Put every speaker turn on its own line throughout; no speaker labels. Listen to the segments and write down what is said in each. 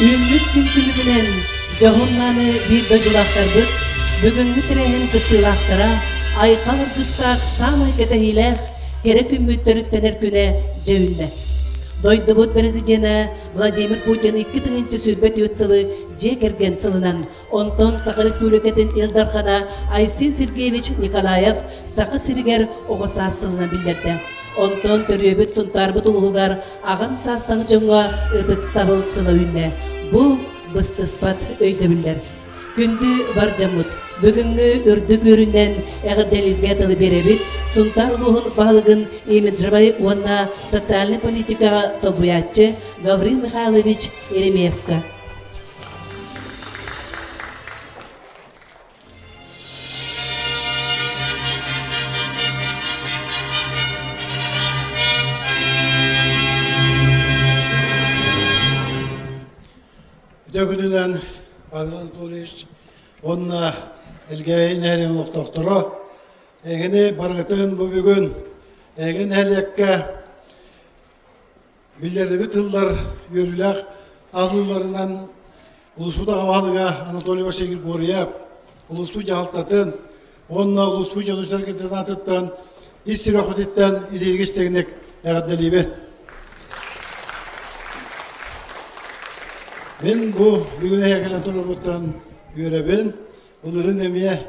Ünlük günkülüğünen Jahonnanı bir dögülaktar büt, bugünkü tirehin kıttığılaktara, aykalır kıstak samay ketehilek, gerek ümmüttörüttener küne cevünne. Doydubut prezidenti Vladimir Putin 2 sürbet yutsalı cekergen sılınan, onton Sakı Respublikatin Ildarkhana Aysin Sergeyevich Nikolayev Sakı Siriger oğusa sılınan bildirdi. Onton törübüt suntar butuluğugar ağam sastağ jonga ıdık tabıl sılı ünne. Bu bыстысpat öydöbüller. Gündü var jamut. Bugünkü ürdük üründen eğerdelilge tılı berebit, suntar uluğun bağlıgın imidjavay uanna sotsialny politika solbuyatçı Gavril Mikhailovich Yeremeyevka.
Dögününden Pavel Anatolievich, onna elgeyin herin doktoru, egini bargıtın bu bugün, egin helyekke bildirdi tıllar yürülük ağlılarından Ulusbu da havalıga Anatoliy Başegir Goryev, Ulusbu Cahaltatın, onna Ulusbu Canış Hareketi'nin atıttan, İstir Rahmetitten İdilgi isteginek eğaddeliği. Ben bu bugüne yakın turabuttan görebin, onların emiye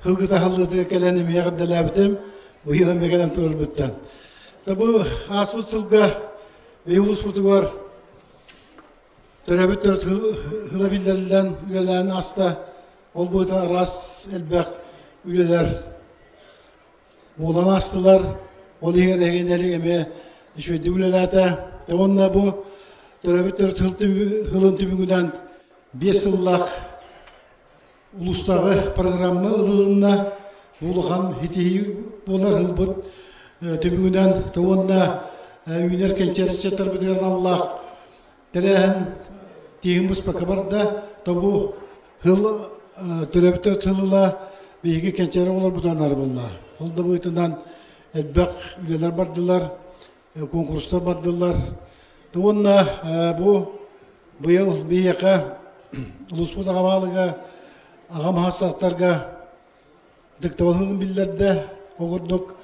hılgıta hılgıta gelen emiye kadalabitim, bu yılın bekelen turabuttan. Bu asbut sılga ve ulusbutu var, turabutlar hıla bildirilden ülelerin hasta, olbuğutan ras elbek üleler, olan hastalar, oluyor egeneli emiye şöyle ülelerde, onunla bu Törabütler hılın tümünden 5 yıllık ulustağı programı ılığına buluğan hitihi bolar hılbıt tümünden tavında üner kençerçe tarbıdığın Allah terehen tihimiz pakabar da tabu hıl törabütler hılıla bilgi kençeri olur butanlar bunlar. Olda bu itinden elbek üyeler bardılar, konkurslar bardılar. Tuğunna bu yıl bir yaka Ulusbu'da havalıga ağam hasatlarga dıktavalının billerde okurduk.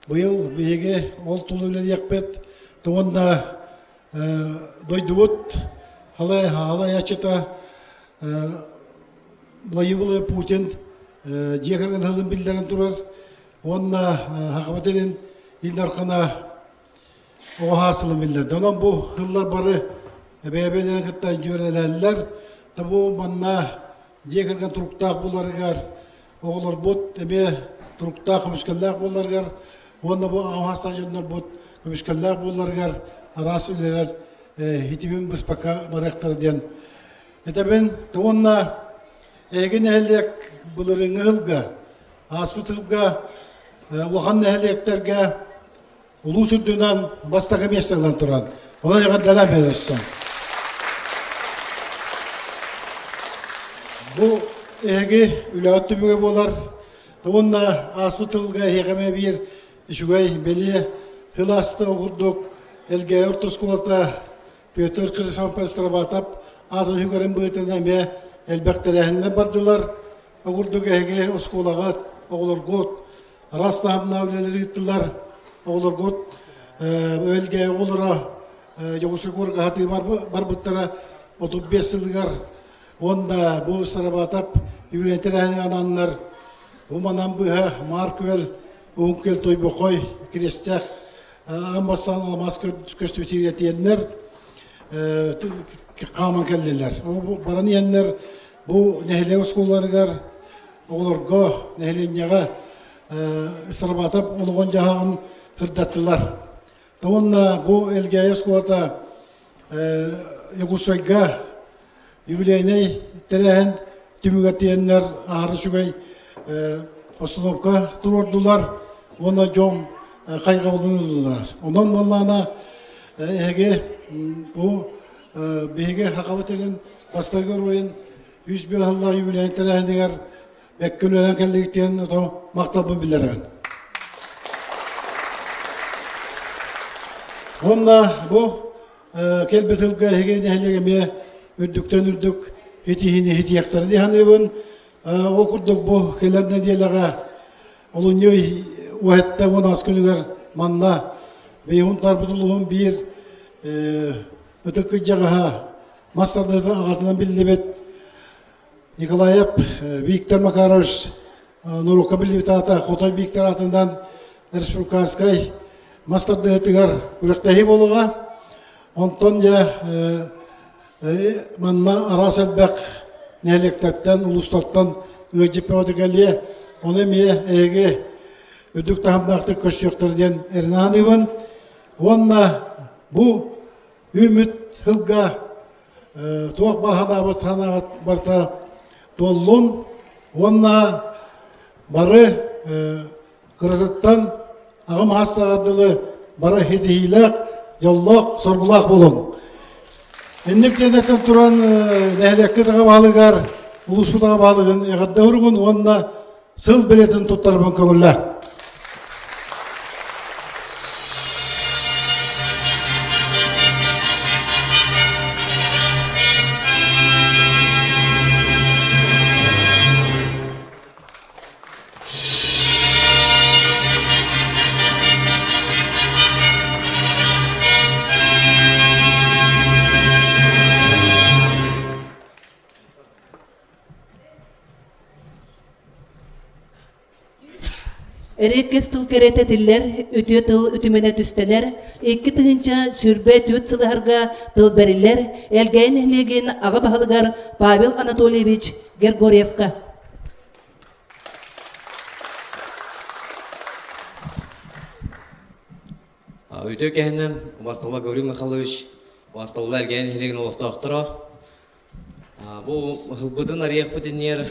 Bu yıl bir yaka ol tuluyla yakpet. Tuğunna doyduvut halay açıta Vladimir Putin ciğerinin hılın billerin turar. Onna hakabetelin İldarkhana o hasılı millet. Onun bu hıllar barı beybelerin kıttan görelerler. Tabi bu manna diğerken Turk'ta bulargar. Oğullar bot ebe Turk'ta kımışkallar bulargar. Onda bu amhastan yönler bot kımışkallar bulargar. Arası ülerer hitimin bıspaka baraktar diyen. Ben onna egin ehliyek buların hılga. Aspıt hılga ulan ehliyeklerge Ulu sürdüğünden bastaki mesleğinden duran. Ona yakın dönem verirsin. Bu egi ülaat tümüge bolar. Onunla asbıtılga hekeme bir şugay beli hılasta okurduk. Elge orta skolata Piotr Kırsan Pestra batap. Atın hügarın bıhtına me elbekterehenine bardılar. Okurduk egi o skolaga oğulur got. Rasta hamna üleleri gittiler. Oğulur got, ölge oğulura, yokusu korku hati var bıttara, 35 yılgar, onda bu sarabatap, yürüyetireni ananlar, bu manan bıha, markvel, unkel toy bokoy, kristek, amasan almaz köstütür yetiyenler, kaman kelliler. Baran yiyenler, bu nehle oskollargar, oğulur go, nehle nyaga, sarabatap, oluğun jahan, hırdattılar. Onunla bu elgeye skolata Yugoslavya yübileyine terehen tümügatiyenler ahırı şugay postanovka dururdular. Ona jom kaygılanırdılar. Ondan vallana ege bu bege hakabetelin pastagör oyun 100 bin Allah yübileyine terehen diğer bekkülenen kellikten maktabın bildiren. Onda bu kelbet hılga hegeni helegeme ürdükten ürdük etihini hitiyakları dihanıbın. Okurduk bu kelerine diyelaga olunyoy uhatta on askınıgar manna beyhun tarbutuluğun bir ıtıkı jagaha mastadı ağatından billibet Nikolayev, Viktor Makarovич, Nurokabili Tata, Kotoy Viktor atından Respublikanskay mastadı ıtıgar kürektehi boluğa onton ya manna araselbek nelekterden, ulustattan ıcıp ödegeliye onu emiye ege ödük tahamdaktık köşüyöktür diyen Ernanıvın onna bu ümit hılga tuğak bahana hanagat barta dollun onna barı kırızıttan ağım hastağadılı barı hedihilak yollok sorgulak bolun. Ennek denetten turan nehlekki tağa bağlıgar uluspu tağa bağlığın eğadda urgun onna sıl biletin tuttarбын kömürler.
Erekes tıl keretetiller, ötüye tıl ütümene tüstener, iki tığınca sürbe tüt sılıharga tıl beriller, elgeyn ehlegen ağa bahalıgar Pavel Anatolievich Gergoryevka.
Ötüye kehinden, Vastalla Gavriil Mikhailovich, Vastalla elgeyn ehlegen olukta oktara. Bu hılbıdın ariyaq bidinler,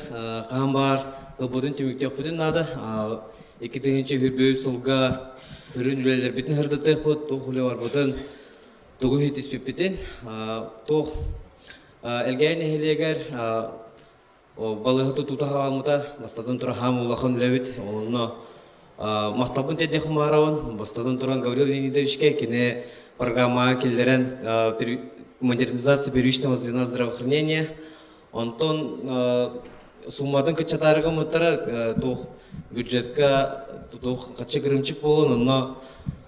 qağın var, hılbıdın tümüktek bidin adı. İki tığınca hürböy sılga, hürün üleler bitin hırdıtıq bud, toq hule var budın, toğu hitis bitin. Toq elgeyn ehleger, balığı tututa hağımıda, bastadan tura hağım ulaqın ülevit, onunla maqtabın teddeqim varağın, bastadan turan Gavriil Леонидовичке, kine программа келдерен модернизация первичного звена здравоохранения. Онтон суммадан кычатарыгы мыттара тух бюджетка тух качы кырымчык болон, но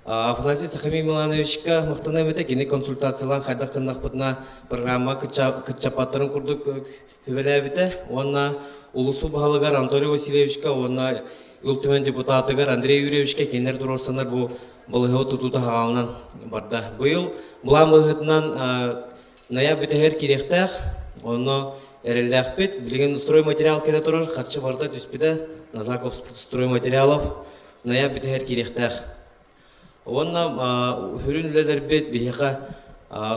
Афанасий Сахамий Милановичка мактана бете кини консультациялан хайдак кындакпытына программа кычапаттарын курдук хүбелебите. Онна улусу баалыгар Анатолий Васильевичка, онна Ültümen депутатыгар Андрей Юрьевичке кенер durarsanlar bu balığı tututa halынан barda. Bu yıl bulan bağıtından naya büteher kirektak, onu erelakpet, bilgen stroy material kere durur, katçı barda düspide Nazakov stroy materialov naya büteher kirektak. Onna hürün üleler bet biheka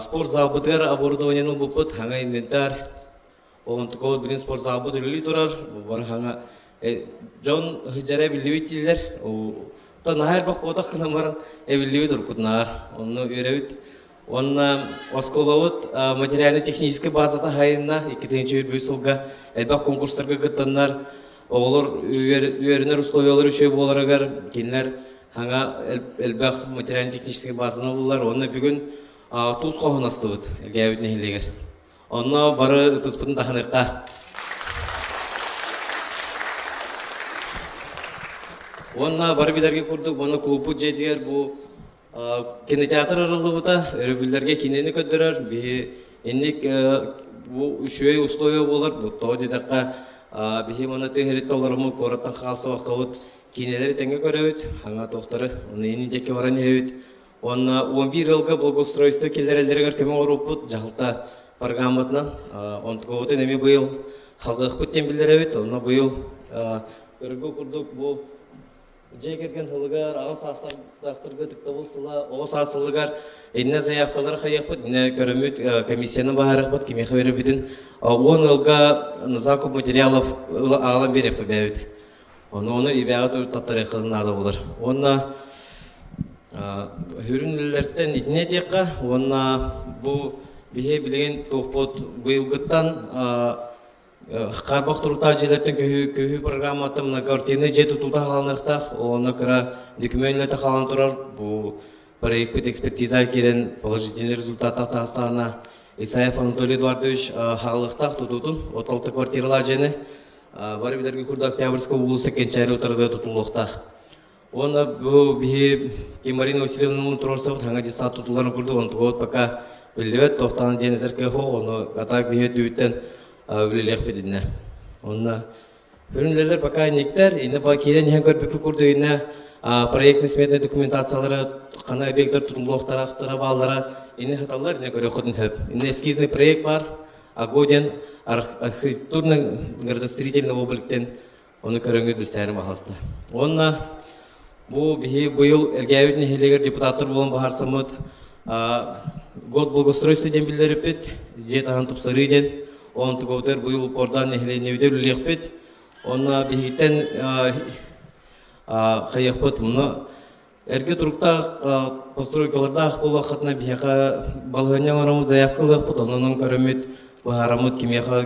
spor zal bıtgar оборудованиянын buput, hanga inventar, onun tukol bilin spor zal bıt üleli durar, bu var hanga John hıcara bildiğitler, o da nahar bak odak kınamaran bildiğit urkutnar, onu öğrenit, onun oskolavut materyalni teknik bazada hayınna ikinci bir büyüsülga, elbak konkurslarga gittanlar, oğullar üyeriner ustayalar üçe bolaраgar, kinler hanga elbak materyalni teknik bazını alırlar, onu bugün tuz kohun astıvut, elgâvit nehilleger, onu barı tıspıtın tahanıqqa. Onna barbilerge kurduk, onna klubu jediler bu kinotеатр aralığında öğrencilerge kineni ködürür. Bir enlik bu üçüye условия olur. Bu toğdi dakika bir mana tehrit olarımı korattan kalsa vakıt kineleri tenge görevit. Hanga tohtarı onu enince varan evit. Onna 11 yılga благоустройство келдерелерге köme oruput jahılta programmatынан. Он ковоты неме bu yıl halgık bitten bildirevit. Onna bu yıl örgü kurduk bu Jekirgen hılgar, ağın sastardaqtırgı tıktavılsıla, o sastırlıgar eline zayafkaları xayaqbıt, ne körümüt komissiyanın bağıraqbıt, kime xaveri bidin, 10 yılga Nazakov materialov ağlan berep bəyüt. Onu ibağıt ört tattары qılın adı olur. Ona hürünlülerden idine deqa, ona bu bihe bilген toqpot bıyılgıttan Қарбақ тұрғыта желеттің көйі программаты картины жеті тұлда қаланықтақ, оны кіра декуменлеті қалан тұрар, бұл проект бит экспертиза керен положительный результат тастана. Исаев Анатолий Эдуардович халыктак тутутун 36 квартиралар жени бары билерге курда Октябрьский облысы кенчайры утырды тутулукта. Оны бу би Марина Васильевна турсов таңа десат тутуларын курду он год пока билбет токтан денетерке хо оны атак би дүттен үлелек бединне. Оны Бөрүнлелер пока нектер, инде ба керен ян көрбүккө курду ине проектный сметный документациялары кана объекттер тутулуктара балдара ине хаталар ине көрө ходун хөп. Ине эскизный проект бар, агоден архитектурный градостроительный обликтен оны көрөңү дүсәрим ахаста. Онна бу быйыл элгәбитне хелегер депутаттар болон бахарсамыт год благоустройства ден билдерипет, жетахан тупсары ден, он туговтер быйыл пордан нехленевдер үллекпет. Онна бихиттен хайяқпыт мұны әрге тұрықта постройкаларда ақпол вақытына бихақа балғаннан орамыз заявкалықпыт, онының көрімет бағарамыт кемеға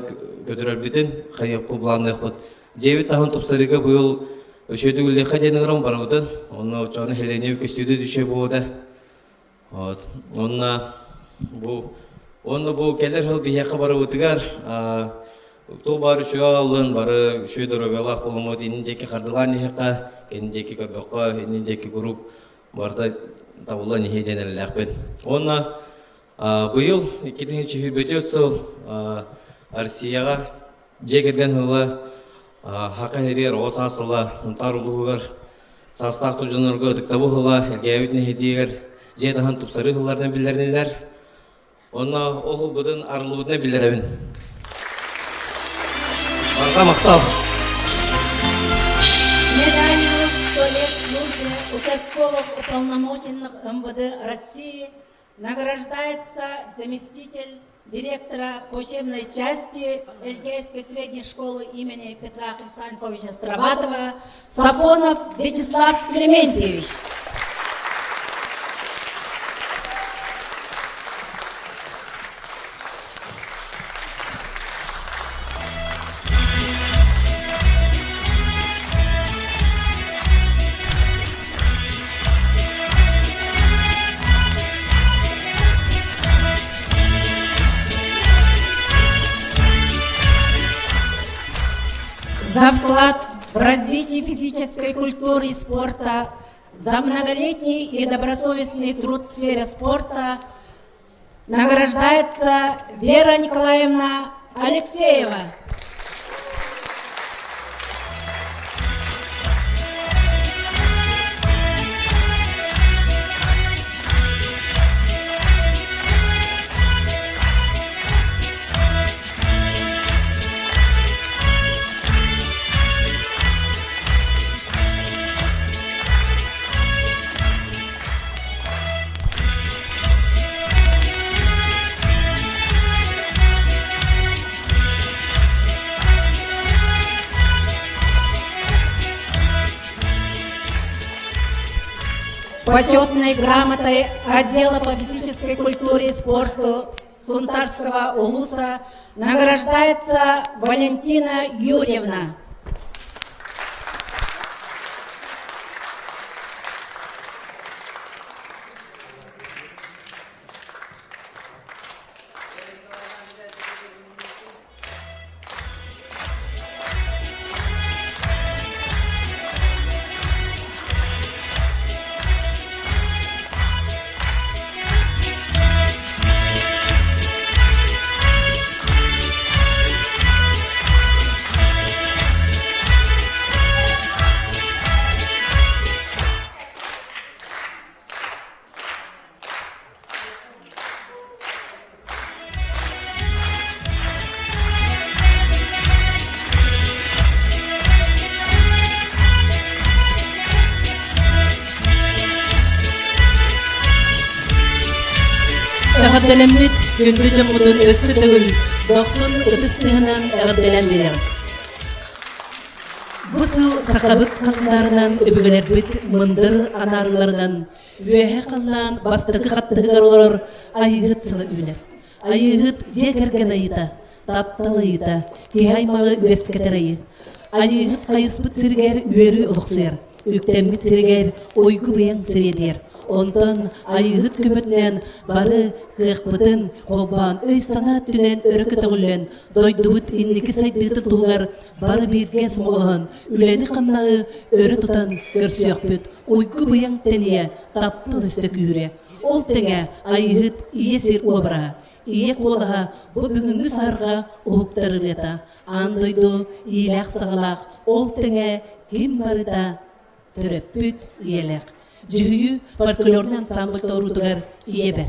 көтірер бітін хайяқпыл бұландықпыт. 9 тағын тұпсарыға бұйыл өшеді үлеқа денің ұрам барғыдын, оны ұчаны хеленеу көстеді дүше болды. Онна бұл келер хыл бихақа барғытығар Тол бары шөй алын, бары шөй дөрөгалақ болымыд, еніндекі қардылан ехеқа, еніндекі көрбіққа, еніндекі күріп барда табылан ехеден әліләқпен. Онна бұйыл 2024 сыл Арсияға жегерген ғылы хақа ерер оса асылы, ұнтар ұлығығыр, састақ тұжынырғы ұдықтабы ғылы, әлгәуітіне хедегер, жетіған тұпсары ғылардан білдерінелер. Онна оғыл бұдың арылуыдына білдерәбін.
Медалью 100 лет службы участковых уполномоченных МВД России награждается заместитель директора почебной части Эльгейской средней школы имени Петра Хрисанфовича Староватова Сафонов Вячеслав Клементьевич. За вклад в развитие физической культуры и спорта, за многолетний и добросовестный труд в сфере спорта награждается Вера Николаевна Алексеева. Почетной грамотой отдела по физической культуре и спорту Сунтарского улуса награждается Валентина Юрьевна.
Әғабдәләмбет гөнді жамудын өсті түгіл, 90 ұтыстығынан әғабдәләмбелер. Бұсыл сақабыт қалындарынан өбігілер біт мұндыр анарыларынан, өйе қалынан бастықы қаттығығар олар айығыт сылы үйлер. Айығыт жекерген айыта, тапталы айыта, кейаймағы өскетер айы. Айығыт қайыспыт сіргер үйері ұлық сұяр, өктембіт сіргер ойғы бұяң сіредер. Ondan ayıhıt kümötünen bары kıqpıtın қолбан өй санат түнен өрөкө төгүллен дойдубут инники сайдыты тугар бары бирге смолган үлени камнагы өрө тутан көрсөкпүт уйгу буяң тения таптыл өстө күүре ол теңе айыхыт иесир обра ие колаха бу бүгүнгү сарга уктарырыта андойду иелек сагалак ол теңе ким барыда төрөппүт иелек жүйү фольклорный ансамбль торутугар ие бер.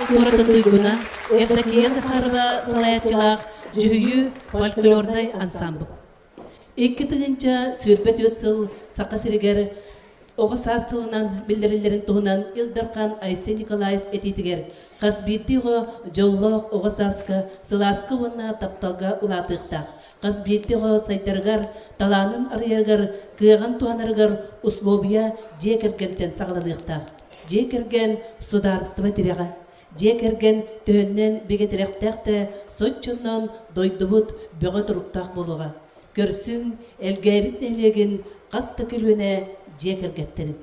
Куратын дуйгуна, Евдокия Захарова салаятчылак, жүйү фольклорный ансамбль. 2-нче сүрбет өтсыл сака сиригер Оғысас тылынан билдирилерин туһунан Илдархан Айсен Николаев этитигер Казбиттиго жоллок Оғысаска сыласкы ванна тапталга улатыктак Казбиттиго сайтаргар таланын арыяргар кыган туанаргар условия жекергентен сагладыктак жекерген сударство тирега жекерген төннен бегетеректекте сотчуннан дойдубут бөгө туруктак болуга көрсүң элгебит нелеген каста келүнө жекергеттерин.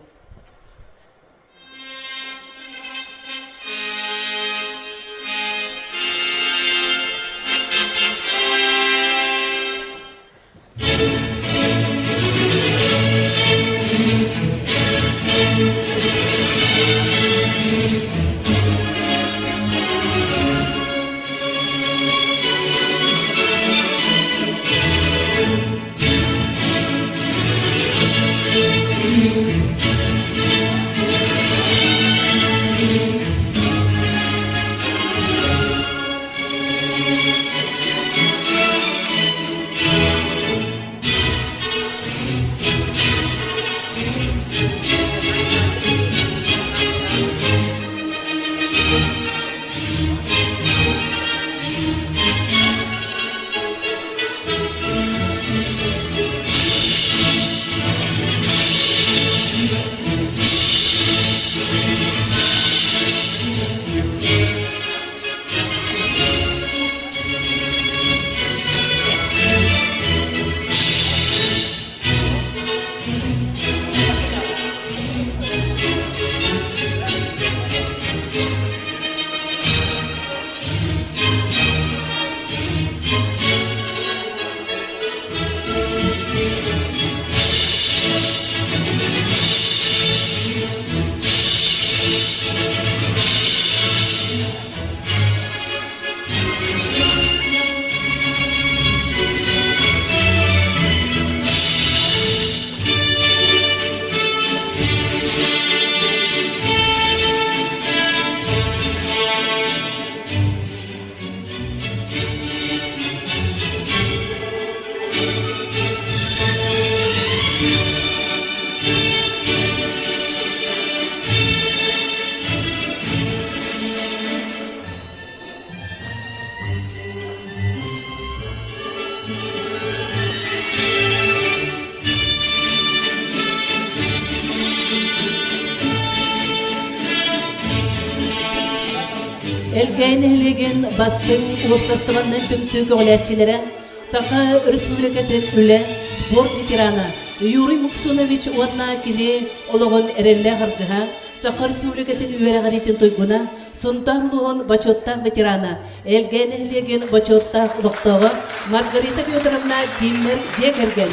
Elgeynehlegen bastın uopsastamandan tümsü köğletçilere Saka Respublikaten üle sport veterana Yuri Muksunovich odna kini ologon erelle harkıha Saka Respublikaten üyere garitin toyguna Suntarluğun Bachottaq veterana Elgeynehlegen Bachottaq doktağı Margarita Fyodorovna Kimler Jegergen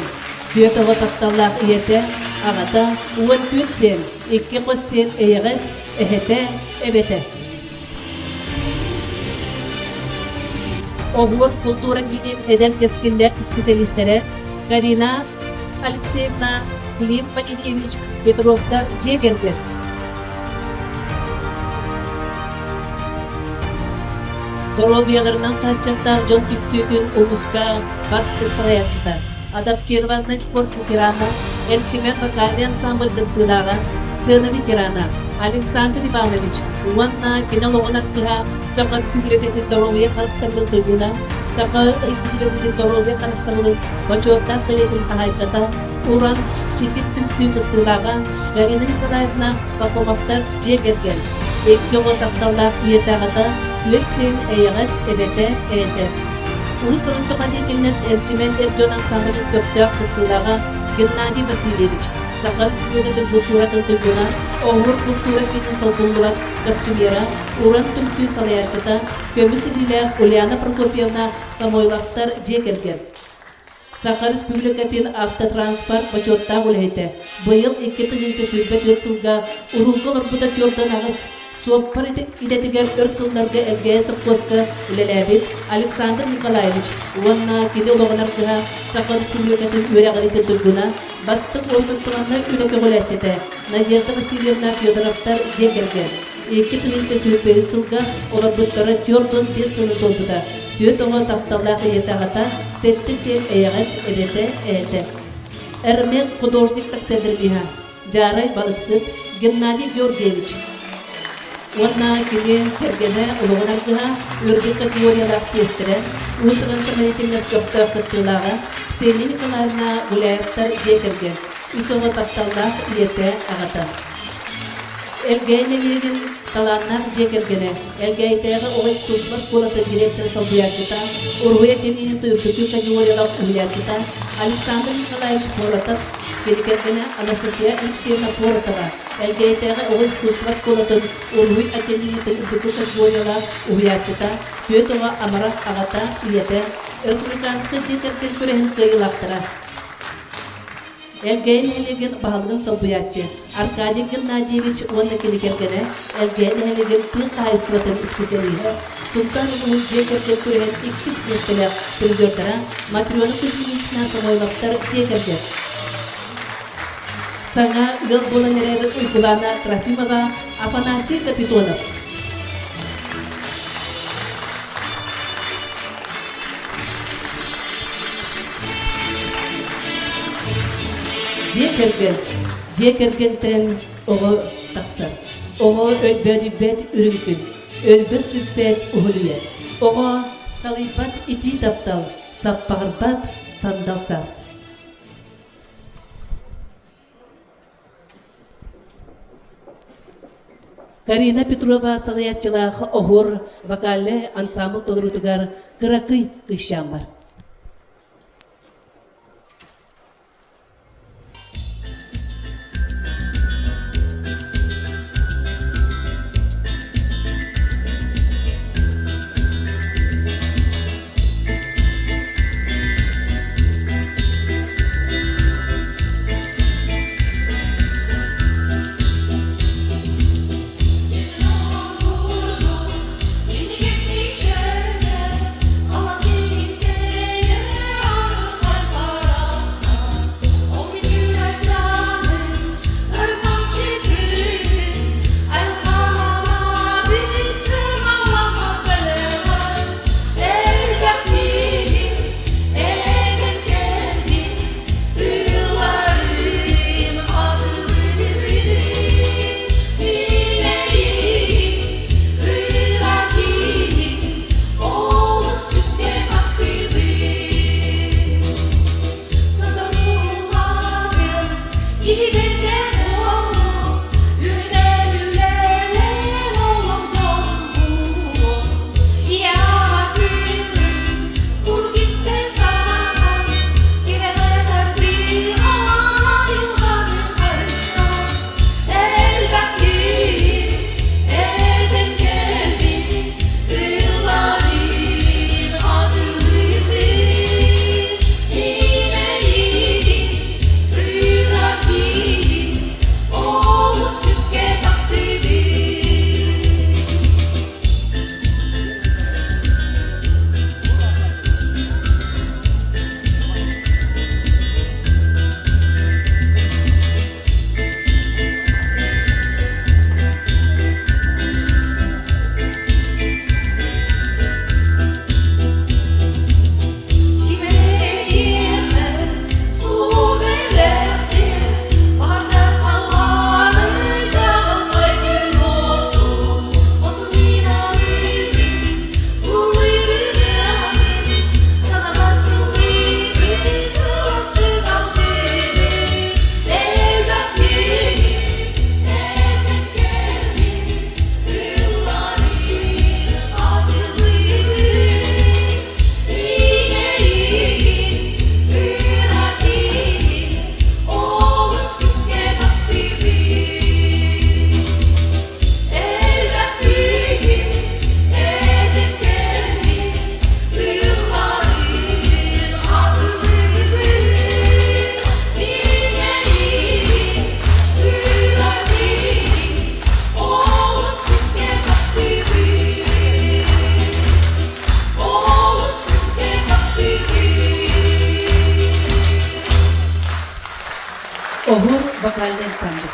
Düyatağı taptallaq iyete Ağata uvan tüt sen İkki qos sen eyeğes ehete ebete Oğur Kultura Gülün Eden Keskinler Spesialistleri Karina Alexeyevna Klim Valilyevich Petrovka Jegerger Dorobiyalarından kaçacakta John Tüksütün Uluska Bastık Sarayakçıda Adaptированный спорт ветерана Эрчимен вокальный ансамбль Гыртыдага сыны ветерана Александр Иванович Уанна кинологонаркыга Сака Республикатын Здоровья Казахстанның тыгына Сака Республикатын Здоровья Казахстанның Бачоттар Кылетін Тахайката Уран Сикиттің Сүйгыртыдага Галина Николаевна Пахомовтар Жегерген Экки Отақтаулар Иетағата Үетсен Эйгас Эбете Эйте Улус Соколительность Эрчимен Эрджонан Сахарин Көптөк Кыттыдага Геннадий Васильевич Сака Республикатын Культура Тынтыгына Оғыр Культура Фитин Солбуллувар Костюмера Уран Түмсүй Салаячыта Көмүсилилер Ульяна Прокопьевна Самойловтар Жекерген Сака Республикатын Автотранспорт Бачотта Улейте Быйыл 2-нче сүрбет өтсылга Урулгы Орбута Тёрдан Ағыз Соппар идетигер өрксылларга элгейсіп қосқа үлеләбет Александр Николаевич Уанна кеде олығынарқыға Сақа Республикатын өрәғарите тұргына Бастық орсыстығанна үлеке ғоләтчеті Надежда Васильевна Федоровтар Жекерген 2-нче сүрбе сылға олар бұттары Тёрдон 5 сылы толбыда Төт оға тапталлағы етағата Сетті сен әйғас әбеті әйті Әрмен художниктық сәдірбиға Жарай Балықсып Геннадий Георгиевич Уанна кеде кергене улуғынаргыға өрге категориялақ сестірі, ұсырын саманетіңіз көпті қыттылағы Ксения Николаевна Гуляевтар жекерген, үсіғы тапталлақ иеті ағата. Элгейнелеген таланнақ жекергені, элгейтегі оғыз тұзбас болаты директор салбуячыта, Урвуя тенінің түртүкі категориялақ ұлячыта, Александр Николаевич Полотов, кедекергені Анастасия Алексеевна Поротова, элгейтегі оғыз тұзбас болатын Урвуй атенінің түртүкі категориялақ ұлячыта, Төтоға Амарақ ағата иеті, республиканскы жекерген көреген кыйылақтыра. Элгейнелеген бағалығын салбуячы, Аркадий Геннадьевич онны кедекергені, Элгейнелеген тыл қайыстыратын специалигі, Султан ұлын жекерген көреген 2 местелі призердара Матриона Кузьминична Самойловтар жекерген. Саңа ыл болын әрі ұйқылана Трофимова Афанасий Капитонов. Декергентен оғы тақсыр. Оғы өлбөді бәд үрінкін, өлбөт сүппәд ұғылуя. Оғы салайбат ити таптал, саппағырбат сандалсаз. Карина Петрова салаятчылағы оғыр вокаллы ансамбл толырутығар қырақый кышам бар. vokal ensembli.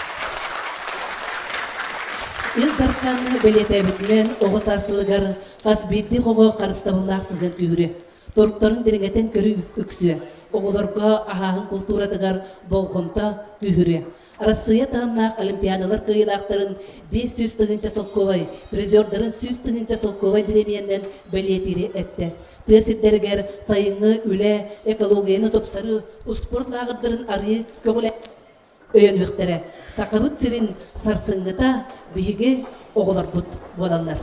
Ildarkan beletebitmen oğuz asılıgar kasbiddi qoğu qarıstabıllaq sığın kühürü. Torukların diringeten körü üksüye. Oğularga ahağın kulturadıgar bolğumta kühürü. Arasıya tamnaq olimpiyadalar kıyılaqtарын 500 tığınca solkovay, prizörlerin 100 tığınca solkovay biremiyenden beletiri etti. Tığsitlerger sayıngı üle ekologiyanı topsarı, usport lağırların arıyı köğüle öýenmektere sakabıt sirin sarsıngıta bihige oğular but bolallar.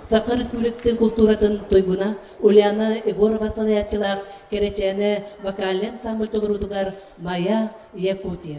Sakar Respublikten kulturatın toyguna Ulyana Egorova salayatçılaq kereçene vokalen sambol tolurudugar Maya Yakutiya.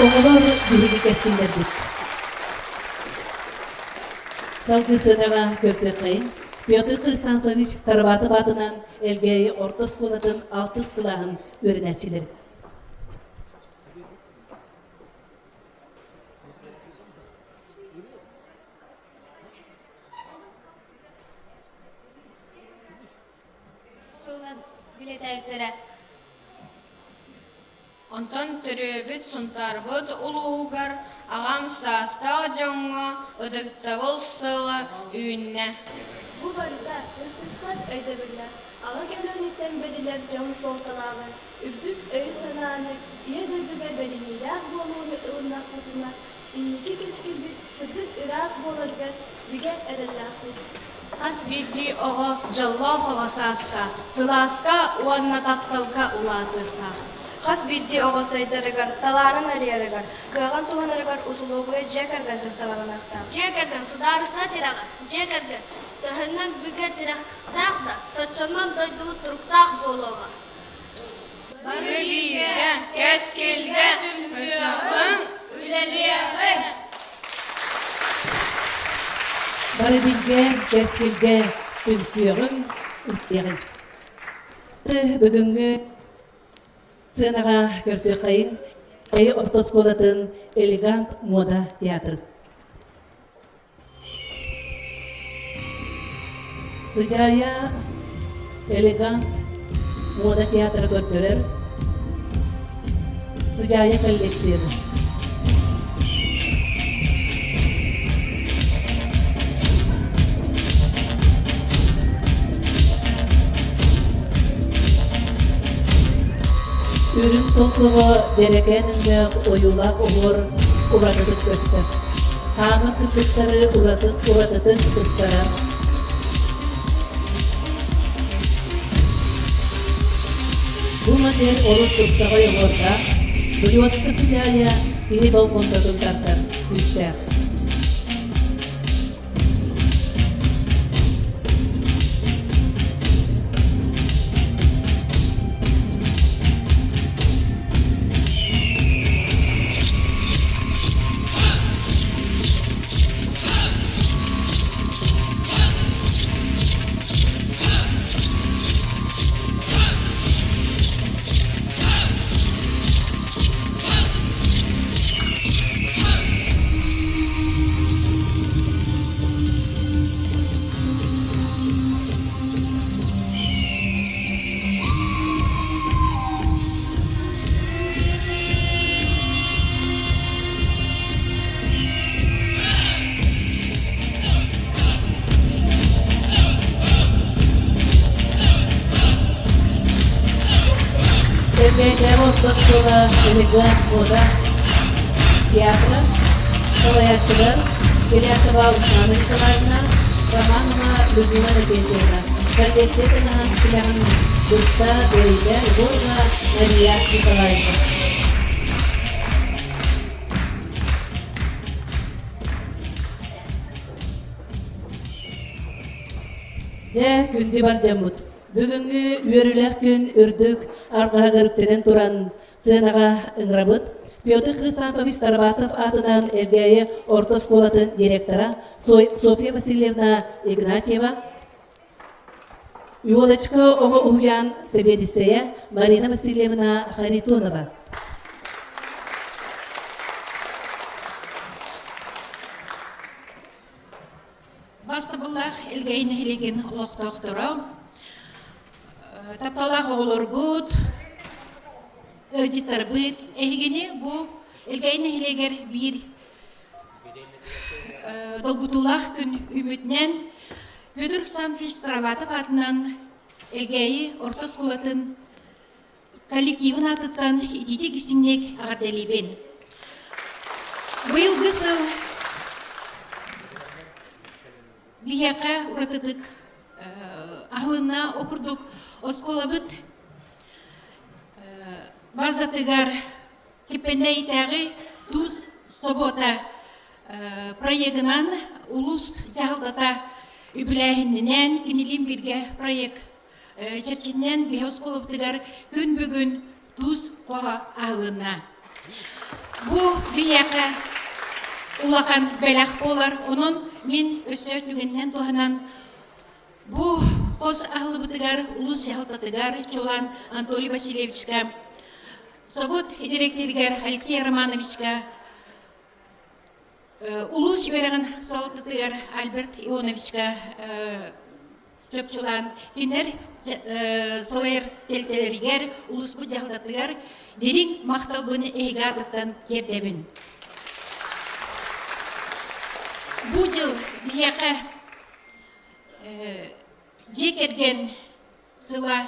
Oğular birigi keskinlerdir. Salgı sınava görsekayın. Pyotr Kristanfovich Starvatı batınan elgeyi orta skolatın altı skılağın öğrenetçileri.
Soğan bilet evtere.
Ondan türübüt suntarbıt uluğgar, ağam sasta joңŋo, ыдыктабыл сылы үйүнне.
Bu barıda kısmıskat öydebirler. Ağa gönlünükten beliler camı soltalağın. Ürdük öy sanağını, iye döydübe beliniler boluğunu ığırnak tutuna. İnniki keskildik, sıddık ıraz bolargar, büge edellaktır. Ас биди ого жалла холосаска, сыласка уанна тапталка улатыртах. Хас биди ого сайдарыгар, таларын арыярыгар, гаган туганырыгар усулугуя жекергантын саваланактан.
Жекерген сударысына тирага, жекерген. Төхіннен бүге тирақтақ да, сочоннан дойду тұруқтақ болуға.
Бары бирге, кәс келге, үтсағын, үлелеғін.
Бары билге, кескилге, түмсүйөгүн үттегин. Бүгүнгү сценага көрсөкайын ортосколатын элегант мода театр. Sıcaya elegant moda teatrı götürür. Sıcaya koleksiyonu. Ürün sokluğu derekeninde oyulak olur, uratıdık göster. Hamur kırpıkları uratıdık tutsara. Bu model oluşturduğu yolda, Blyoska sıcağıya bir balkonda tartar, üstte. Evde ortoskola, elegant moda, tiyatro, sanatçılar, Geliasa Bağlısan'ın yıkılarına, Ramanına, Lüzüman Efendi'ne, Kalleksiyatına, Silahın, Bursta, Beyde, Borga, Nariyat yıkılarına. Gündü var camut. Бүгүнгү үйөрүлөк күн үрдүк аркага көрүктеден туран сценага ыңырабыт Петр Хрисантович Старбатов атынан эргейи орто школатын директора Софья Васильевна Игнатьева, Юлочка ого уян себедисея Марина Васильевна Харитонова.
Бастабыллах элгейни хилеген олоқтоқтырау. Тапталах олар бұд, өдеттер бұд. Эгені бұ элгейни хилегер бір долгутулах күн үмітнен Петр Александрович Старбатов атынан элгейи орта школатын коллективын атыттан итити кистиннек ағарделибен. Быйыл гысыл бияқа уратыдык ахлына окурдук осколабыт базатыгар кепенейтәгы туз собота проектынан улус жағылдата үбіләйіннен кенелен бірге проект черчиннен бе осколабытыгар күн бүгін туз қоға ахлына. Бұ бияқа улахан бәләқ болар, onun мен өсі түгеннен туғанан bu қос ағылыбытыгар, улус жағылтатыгар Чолан Анатолий Васильевичка, Собот директоригар Алексей Романовичка, улус вереген салатыгар Альберт Ионовичка, Чолан, кинер салайыр телтелеригер, улус бұд жағылтатыгар, дерин мақтал бұны егатыттан кердебін. Бұл жыл бияқа жекерген сыла,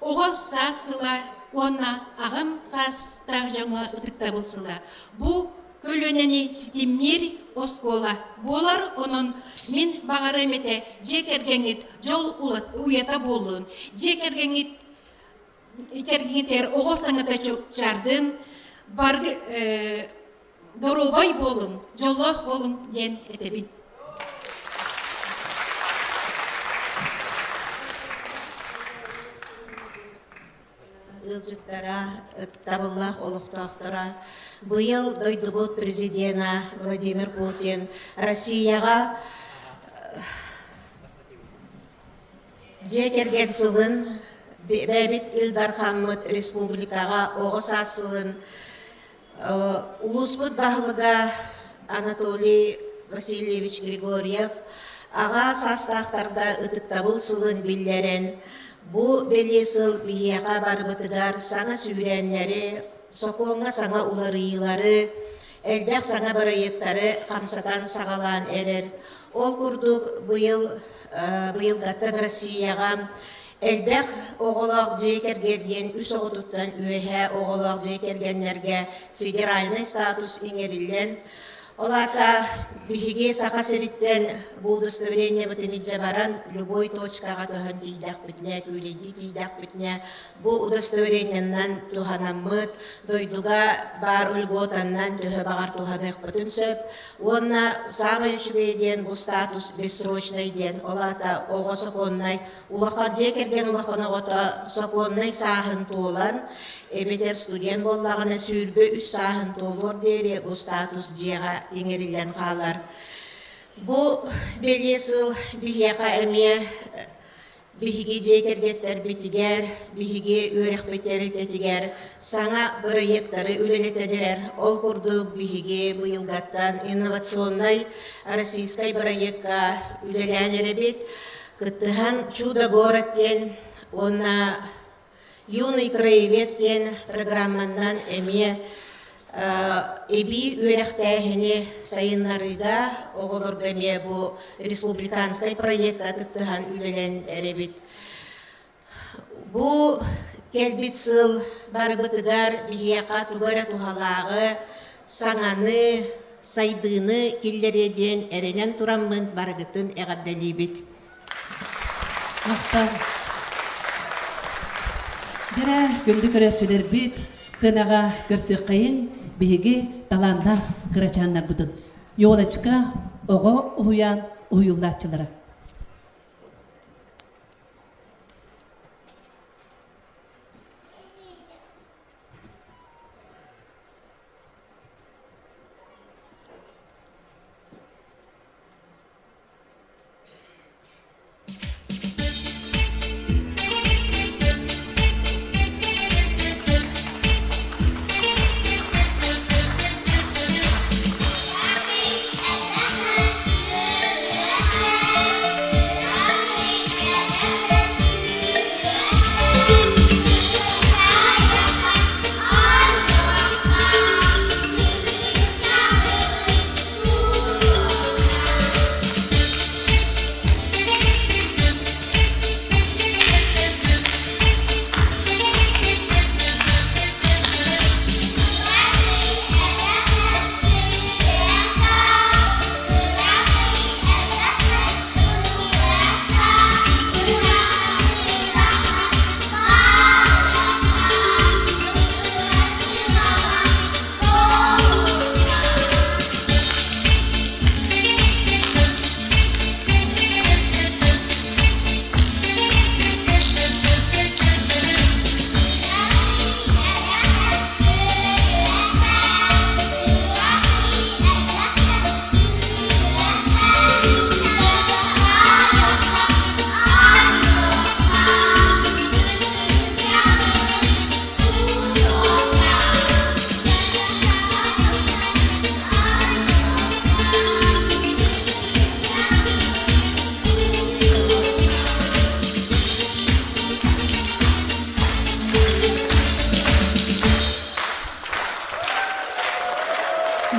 оғыз сас сыла, онна ағым сас тағы жаңа ұтықта бұл сыла. Бұл көлөнени ситимнир оскола. Болар onun min bağırımete cekергengit jol uyata bolun. Cekергengitler oğosangata çardın. Bargı dorulbay bolun, jolloh bolun den etebin.
Ылжыттара, табыллах олықтақтара. Быйыл дойдубут президента Владимир Путин Россияға жекерген сылын, бәбит Илдар Хаммыт республикаға оғыса сылын, улуспут бағылыға Анатолий Васильевич Григорьев аға састақтарға ытыктабыл сылын биллерен. Бу белесыл бияға барбытыгар саңа сүйренлері, сокуңа саңа уларыйлары, әлбәқ саңа барайыктары қамсатан сағалан әрер. Ол күрдік бұйылғаттан Россияға әлбәқ оғылақ жекергерген үс оғытуттан үйе оғылақ жекергенлерге федеральный статус иңерілен. Олата бихиге сақа сериттен бұл удостоверение бітінеде баран любой точкаға көхін тейдақ бітіне, көйлейді тейдақ бітіне. Бұл удостоверенияннан туханаммыт, дойдуға бар үлготаннан төхі бағар туханық бітін сөп. Онна самай үшігейден бұл статус бессрочнайден. Олата оғы соқоннай, улақан жекерген улақан оғыта соқоннай сағын туылан. Эбетер студент боллағына сүйірбе үс сағын толыр дере бұл статус жеға еңерілен қалар. Бұл белесіл бігеқа әме бігеге жекергеттер бітігер, бігеге өрек бетерілтетігер, саңа проекттары үлелетедерер. Ол күрдік бігеге бұйылғаттан инновационный российской проектка үлеләнері бет. Күттіған чудо городтен, онна Юный краеведтен программаннан әме эби өрәқтәхіне сайынларыға оғылырғаме бұ республиканскай проектка күттіған үлелен әребет. Бұ кәлбет сыл барбытыгар бігеқа туғара тухалағы саңаны, сайдыны келлереден әренен тұрамын барғытын әғаддалибет.
Ақтан. Жара күнді көрәтшілер бит, сынаға көрсек қайын, бейге таландақ қырачандар бұдын. Йолачқа оғы ұян ұйылдатшылары.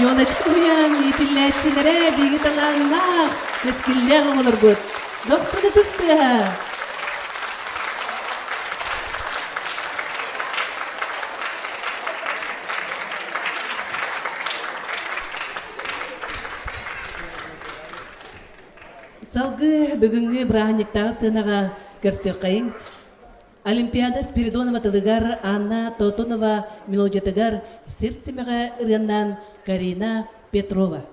Yolacık uyan yitilletçilere bilgi talanlar, meskiller olur bu. Doksanı tüstü. Салгы бүгүнгү браанниктагы сынаға көрсөккайын. Олимпиада Спиридонова тылыгар Анна Тотунова мелодиятыгар сирсимеға ырыннан Карина Петрова.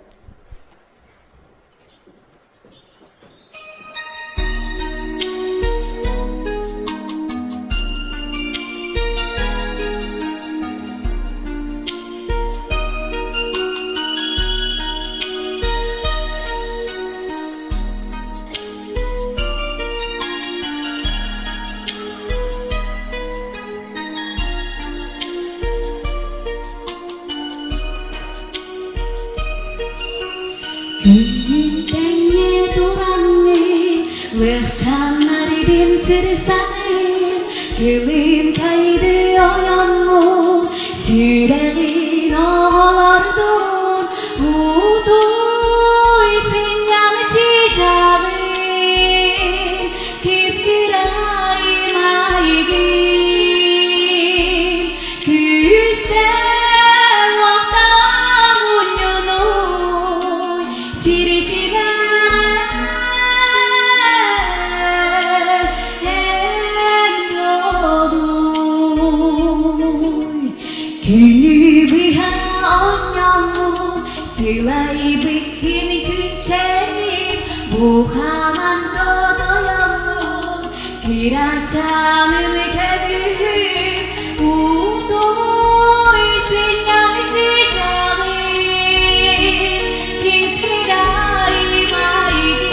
Tinggi turangi Wechanaridin sirisain Kilim kaydı oyanmu Süreğin ağlardın Uduy sinyal çiçeğin Kipkirayım aygin Küsten vaktan unyunuy Sirisine Günü biha onyanmu Silay bikin küçeğim Bu haman dodoyanmu Kira canım kebühüm Udoy sinyal çiçeğim Kipkirayım aygin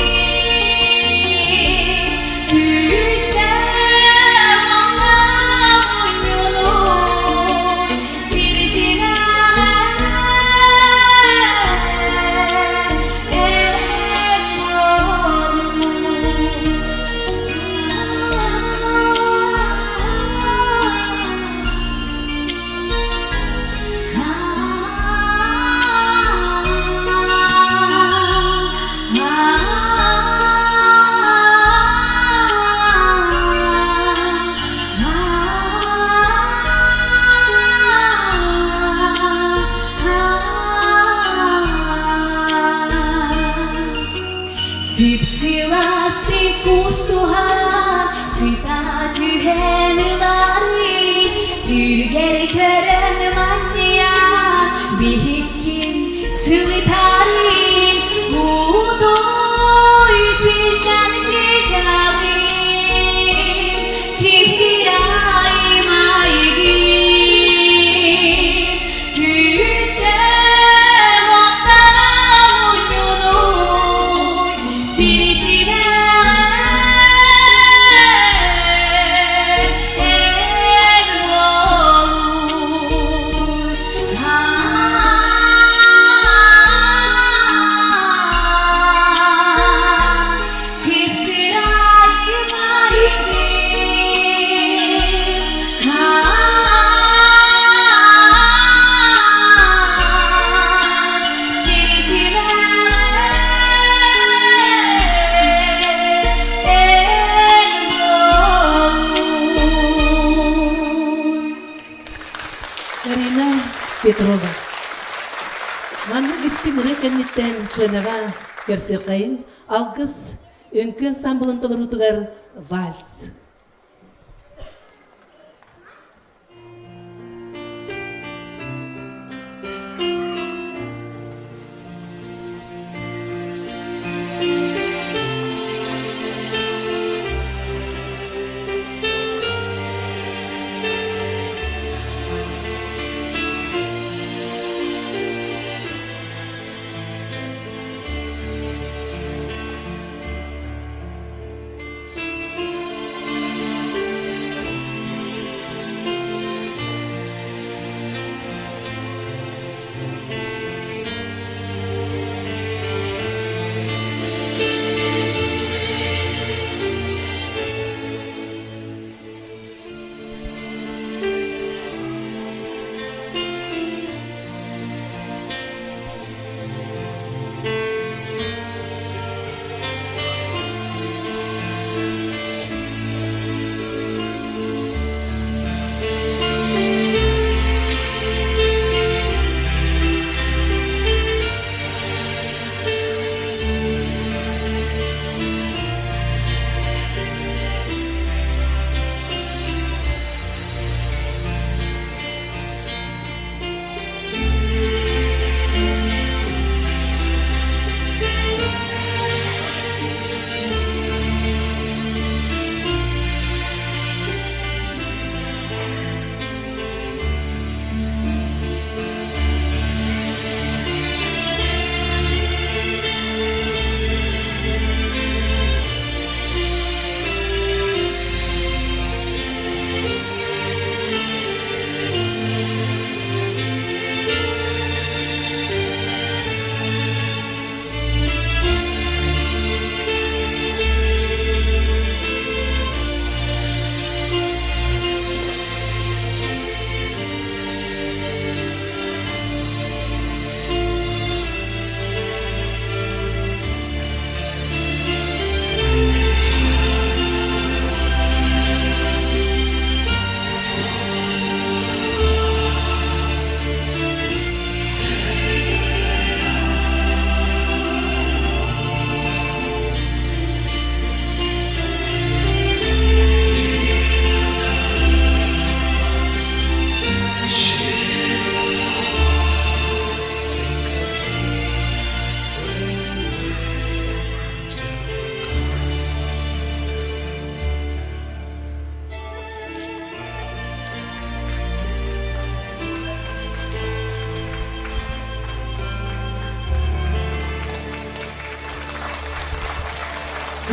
Küsten vaktan unyunuy Sirisine Sipsilasti kustuhan Sita tühenilari Gülgeri kören manyan Bihikin sılitarin Udoy sinyan çiçeğin Kipkirayım aygin Küsten vaktan unyunuy Sirisine
Карина Петрова. Манны бистимure кенниттен сынаға көрсөккайын. Алгыз өңкөн самбылын толорутугар вальс.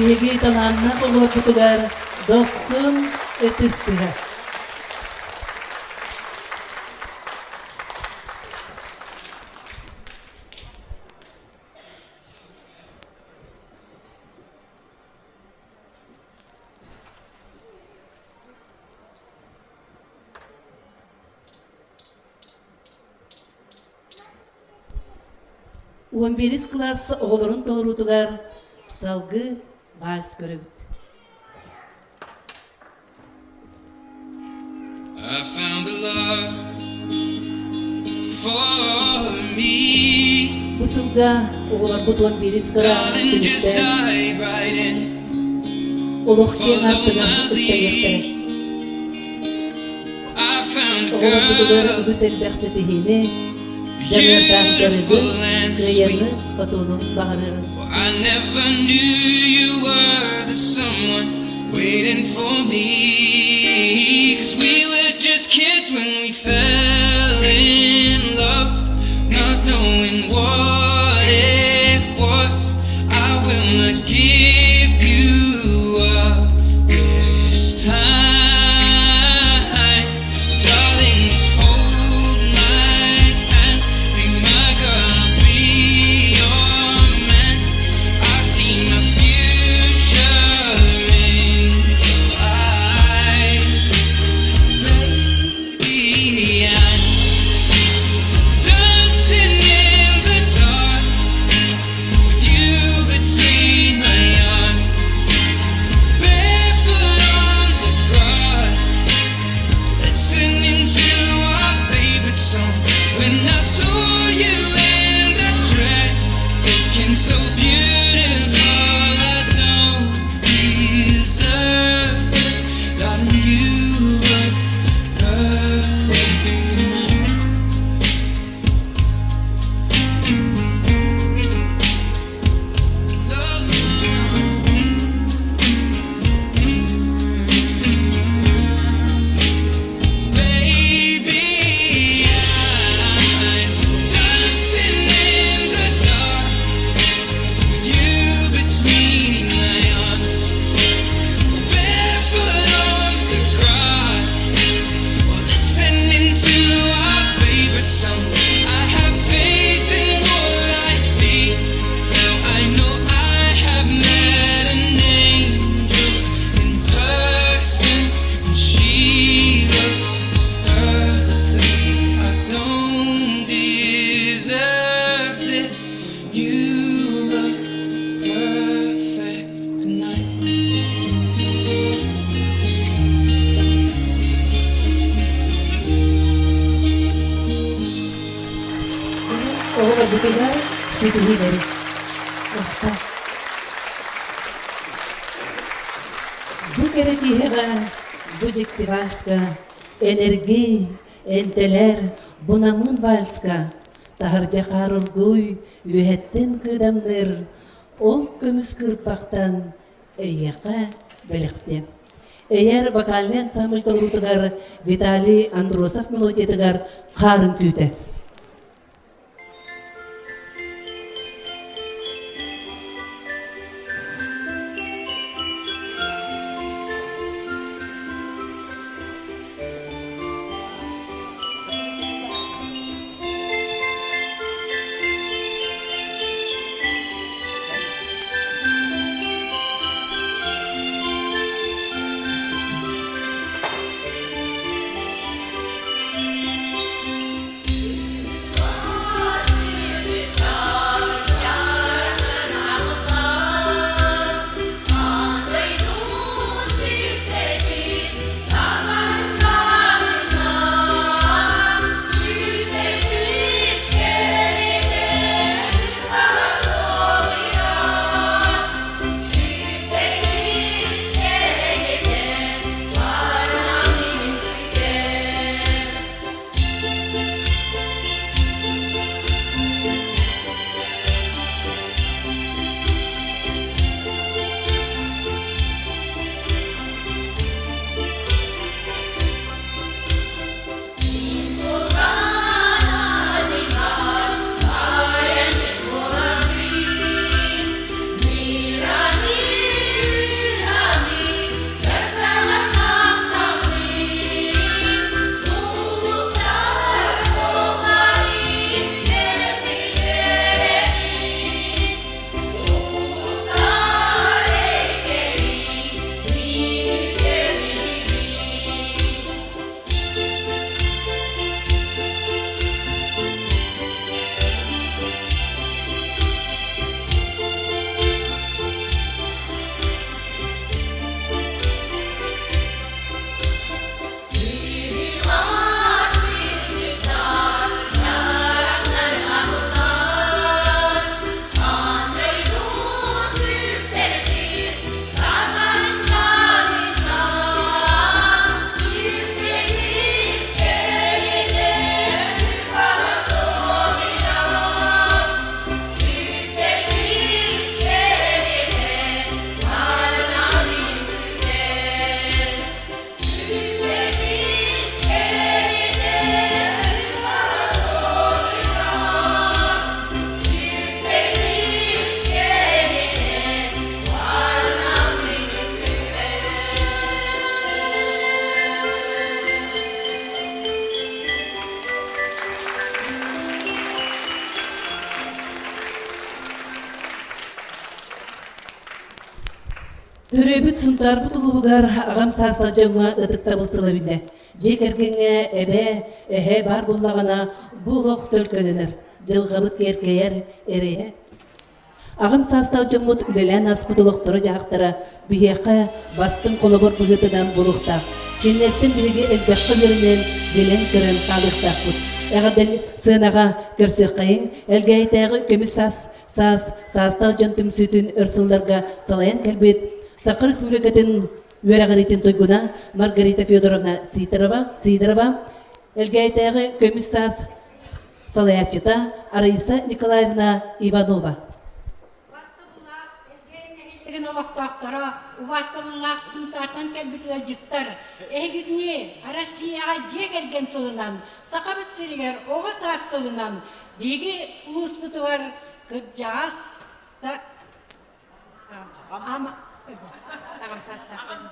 Biegi talanna kogla kutugar 90 etestiha. Он берис классы оғылырын толырутугар салгы вальс көрөбүт.
I found a love for me.
Бусылга оғылар бұт он берис кара
Darling, just
күліктен
dive right in.
олықтен артыға үттәйекті.
I found a
Оғыл бұтугар
girl,
үдүсел бәқсетихіне жәнердан
beautiful
көрігі
and
күйені
sweet.
қатуының бағыры.
I never knew you were the someone waiting for me. 'Cause we were just kids when we fell in love, not knowing what it was. I will not give you up this time. Darling, just hold my hand. Be my girl, I'll be your man. I see my future in your eyes. Baby, I'm dancing in the dark with you between my arms, barefoot on the grass, listening to our favorite song. When I saw you in that dress, looking so beautiful, I don't deserve this. Darling, you were perfect tonight. Baby, I'm dancing in the dark with you between my arms, barefoot on the grass, or listening to our favorite song. I have faith in what I see. Now I know I have met an angel in person, and she looks perfect. I don't deserve this. You look perfect tonight.
Оғылар бұтугар сетихилери. Охта. Бу керек иһега, бу жекти вальска, энерги, энтелер, бунамын вальска, тахаржа қарылгуй, үйеттен кыдамныр, ол көміс кырпақтан, эйяқа белектем. Эйер вокальный ансамбль толрутугар Виталий Андросов мелодиятыгар қарын күйті. Төрөбүт сунтар бутулугар агам саста жаңа ытыкта булсылы биле. Жекергеңе эбе бар буллагана булок төлкөнөнөр. Жылгабыт керкеер эрее. Агам саста жаңмут үлелен аспутулуктары жактара бияка бастын колобор бүгөтөдөн булукта. Кеннеттен бириге элбекке беринен белен көрөн калыктакпыт. Эгерден сынага көрсөк кайын элгейтеги көмүс саста жон түмсүтүн өрсүлдарга салаян келбет. Сакыр Республикатын Верагаритин Тойгуна Маргарита Федоровна Сидорова, Элгайтеги комиссас Салаячита Араиса Николаевна Иванова.
Уваставыллақ сұнтартан кәлбітіға жыттар. Эгидне Россияға жегерген солынан, сақабыт сиригер оғы састылынан, беги улуспыты бар күджағас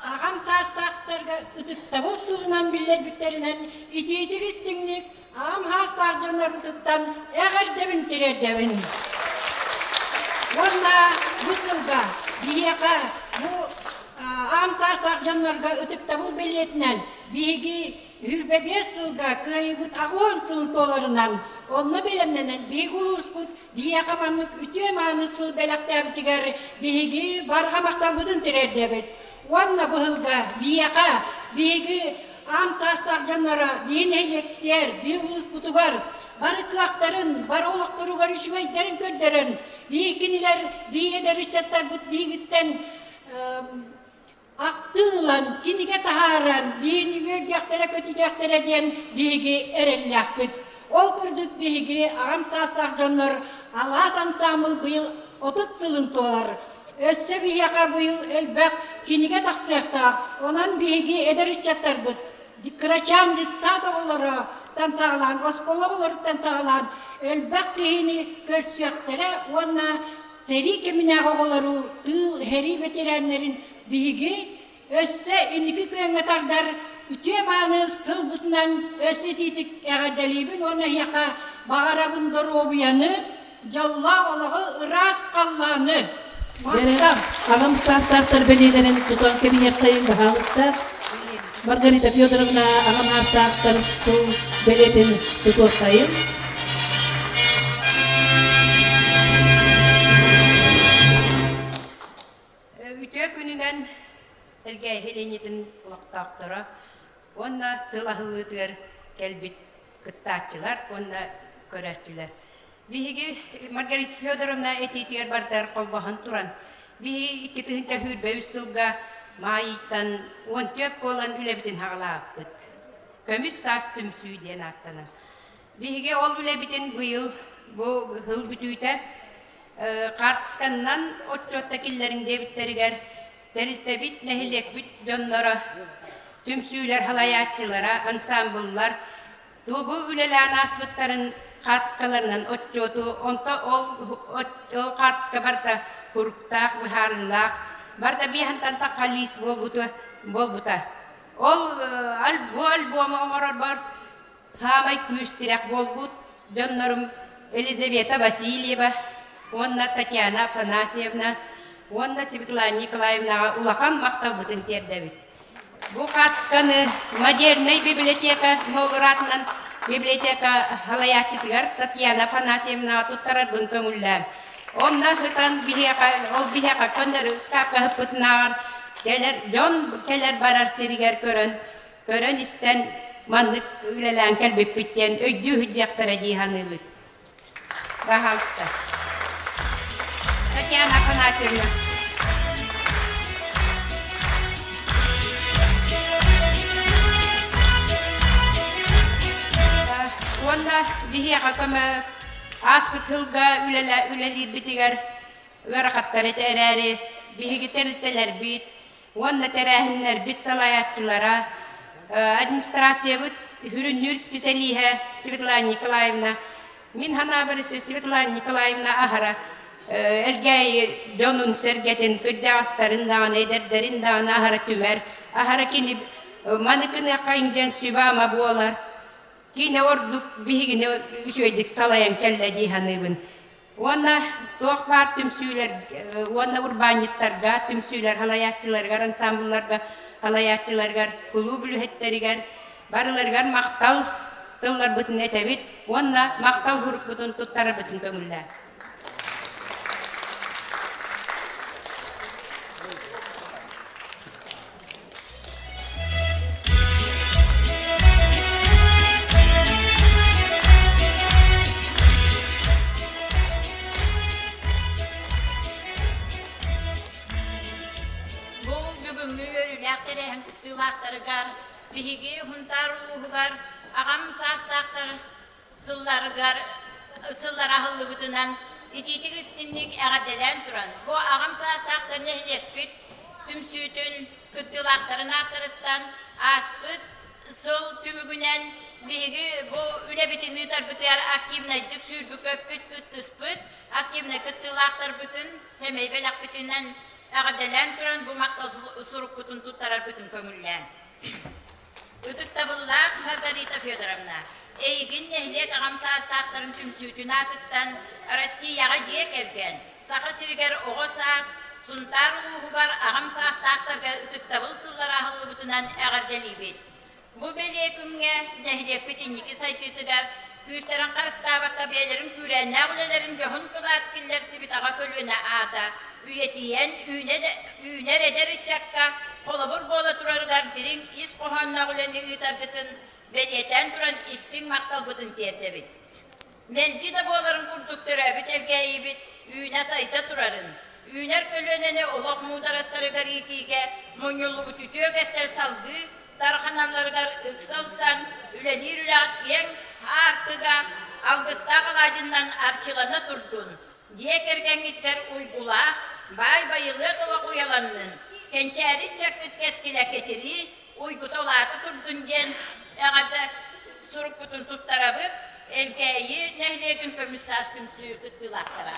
Ағам састақтарға үтікті бұл сұлынан білер біттерінен итетік істіңнік, ағам хастақ жонар бұтыттан әғір дебін терер дебін. Онда бұсылға, бейеқа, ағам састақ жонарға үтікті бұл білетінен, бейге Үлбебе сылға кайгут ағуан сылын толарынан, онны белемненен бейгі ұлыс бұд, бейе қаманлық үтіе маны сыл бәләкті әбітігер бейгі барға мақтабыдын терер дебет. Онна бұғылға бейеқа, бейгі ағам састақ жонара, бейін әйлектер, бей ұлыс бұтығар, бары қылақтарын, бары олықтыруғар үшуәйдерін көрдерін, бейкенілер, бейедер үшчаттар бұд бейгіттен Ақтылан, киниге тахаран, бейіні өрдяқтара көтүдяқтара ден бейге әрелләк біт. Ол күрдік бейге ағам састақ жонлар алас ансамыл бұйыл 30 сылын толар. Өссі бейеға бұйыл әлбәк киниге тақсияқтақ, онан бейге әдір үшчаттар бұд. Крачан дистата олары тансағылан, оскола олары тансағылан, әлбәк бейіні көрсияқтара, онна сери кемінәға олары тыл хәри ветеранларын Биги өссе иники көңе тардар үтө маны сыл бутунан өссе титик эгадалибин оны яка багарабын доробияны жалла олагы ырас калланы.
Агам састартар белелерин тутан кемине кайын багалыстар. Маргарита Федоровна агам састартар сыл белетин тутан кайын.
Үтө күнүнен элге хеленетин лактактыра, онна сылахылытыр келбит кыттачылар, онна көрәчүләр. Биһиги Маргарита Федоровна этитер бартар колбахан туран. Биһи 2-нче хүрбе сылга майыттан 14 болан үлебитин хагалаппыт. Көмүс састым сүйден аттана. Биһиги ол үлебитин быйыл бу хыл бүтүтә Картысканнан отчотта киллерин дебиттеригер терилте бит нехилек бит жоннора түмсүйлер халаятчылара ансамбллар тубу үлелән асбыттарын картыскаларынан отчоту онта ол картыска барта хуруктак бихарылак барта бихантан такалис болбута ол бу альбому оңорор бар хамай күстирак болбут жоннорум Елизавета Васильева Онна Татьяна Афанасьевна, онна Светлана Николаевна улахан мақтал бұтын тердәбіт. Бұл қатысқаны модерный библиотека, Новгороднан библиотека халаячытығар Татьяна Афанасьевна тұттарар бұн көңілләр. Онна ғытан ол бихеқа көнір скапқа ғыпытынағар, келер барар серігер көрін істен манлық үлелән кәлбіп біттен өйді хүджақтара дейханы бұд. Бағалысты. Татьяна Афанасьевна. Онда бихеға көмі аспытылға үлелер бітігер өрақаттар әтәрәрі, бихеге тәрілтелер бит, онда тәрәхінлер бит салаятчылара, администрация бұд, хүріннүр специалиға Светлана Николаевна, Мин хана бірісі Светлана Николаевна Ахара, Элгей Донун Сергетин күддағыстарын дағын, әдердерін дағын Ахара түмер. Ахара кені маныкыны қайынден сүбама болар. Кені ордық бігіне үшөйдік салайын кәлі дейханыбын. Ona tuoq var tümsüler, ona urbanittarga, tümsüler halayatçılargar, ansambullarga, halayatçılargar, kulu bülühetterigar, barılargar maqtal tıllar bütün etebit, ona maqtal hurup bütün tuttarı bütün köngüller.
Bihigi huntaruluğugar, ağam sastaqtar sıllargar, sıllar ahıllı bıtınan, ititik istinlik ağadelen duran. Bu ağam sastaqtar nehliyetbit, tüm sütün kıttılaqtarın attırıttan, aspıt, sıl tümügünen, bihigi bu üle bitini tarbıtıyar aktivnaydık, sürbü köppüt, kıttıspıt, aktivne kıttılaqtar bıtın, semeybelak bitinden ağadelen duran, bu maqtal suruk bıtın tuttarar bıtın köngüllen. Üdük tabıllar Margarita Fyodorovna. Eygin nehliyet ağam sastaqtarın tüm sütünü atıttan Rossiyaga diyek ergen. Saqa sirger oğo sas, suntar uluğugar ağam sastaqtarga üdük tabıl sıllar ahıllı bıtınan ağardelibet. Bu belekünge nehliyet bitiniki saytıtıgar, küsterin qarıstabakka beylerin kürenne ağulelerin göhün kılat killer sibit ağa kölüne ağda, üyetiyen üner eder itcakka, kolabur bola durargar dirin is kohanna güleni ıtargıtın beliyeten duran istin maqtal bıtın tiyertebit. Melci de boların kurdukları öbüt evgeyi bit, üyüne sayta durarın. Üyüner kölönene olaq mudarastarı garitiğe, monyolluğu tütüyor göster saldı, darxanallargar ıksalsan, ülenir üleğat gen, artıga, algısta qaladından arçılana durdun. Diyek ergen gitker uygulaq, bay bayılı dolaq uyalandın. Kençeri çakıt keskile ketiri, uygut olatı turdun gen, ağada suruk butun tuttarabıp, elgeyi nehliyedin kömüs sastın suyu kıttılaqtara.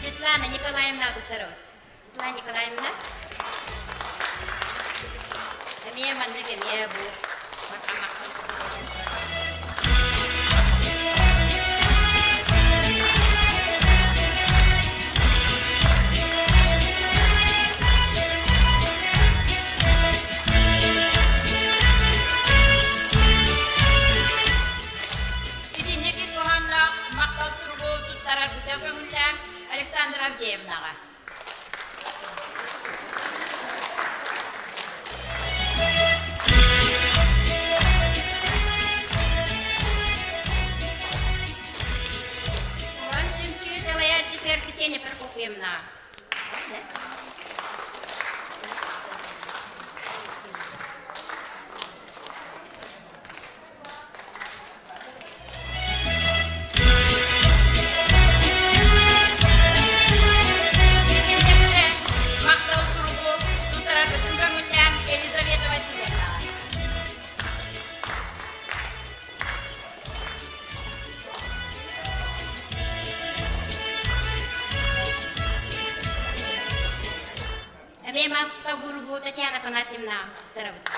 Светлана Николаевна Дутарова. Светлана Николаевна. Мне мандрики мне бу. Александра Авдеевна. Ксения Прокопьевна. Вема Павгургу Татьяна Афанасьевна. Здравствуйте.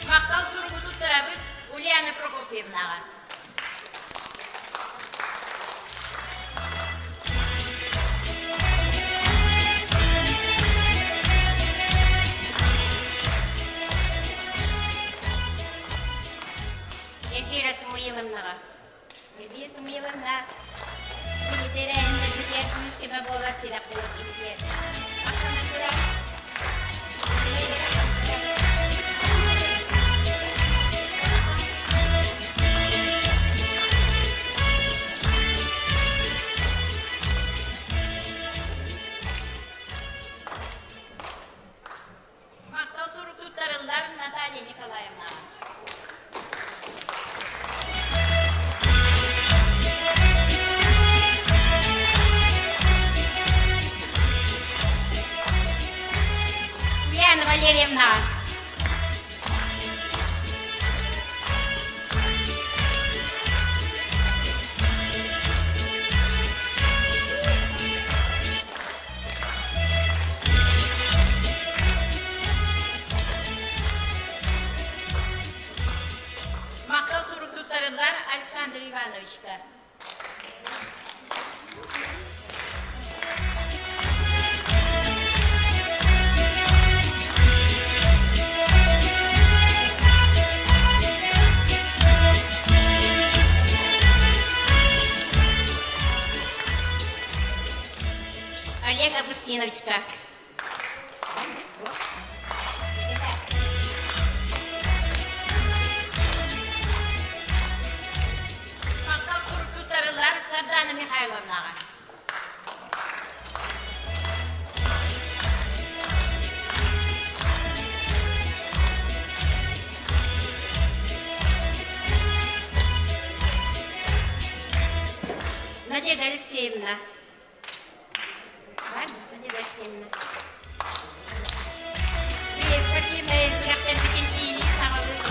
Мақтал Сургу Туттарабыт Ульяна Прокопьевна. Эльвира Самуиловна. Эльвира Самуиловна. Билетерен, билетер, күйіске бабалар тирақтылық билетер. Мақтанаттыра. Мақтал Сургу Туттарылар Наталья Николаевна. Васильевна. Мақтал суруктуттарылар Александр Ивановичка. Олег Августиновичка. Мақтал суруктуттарылар Сардана Михайловнаға. Надежда Алексеевна. Надежда Алексеевна. Привет, какие мои бляхтер бикинчини, самолеты.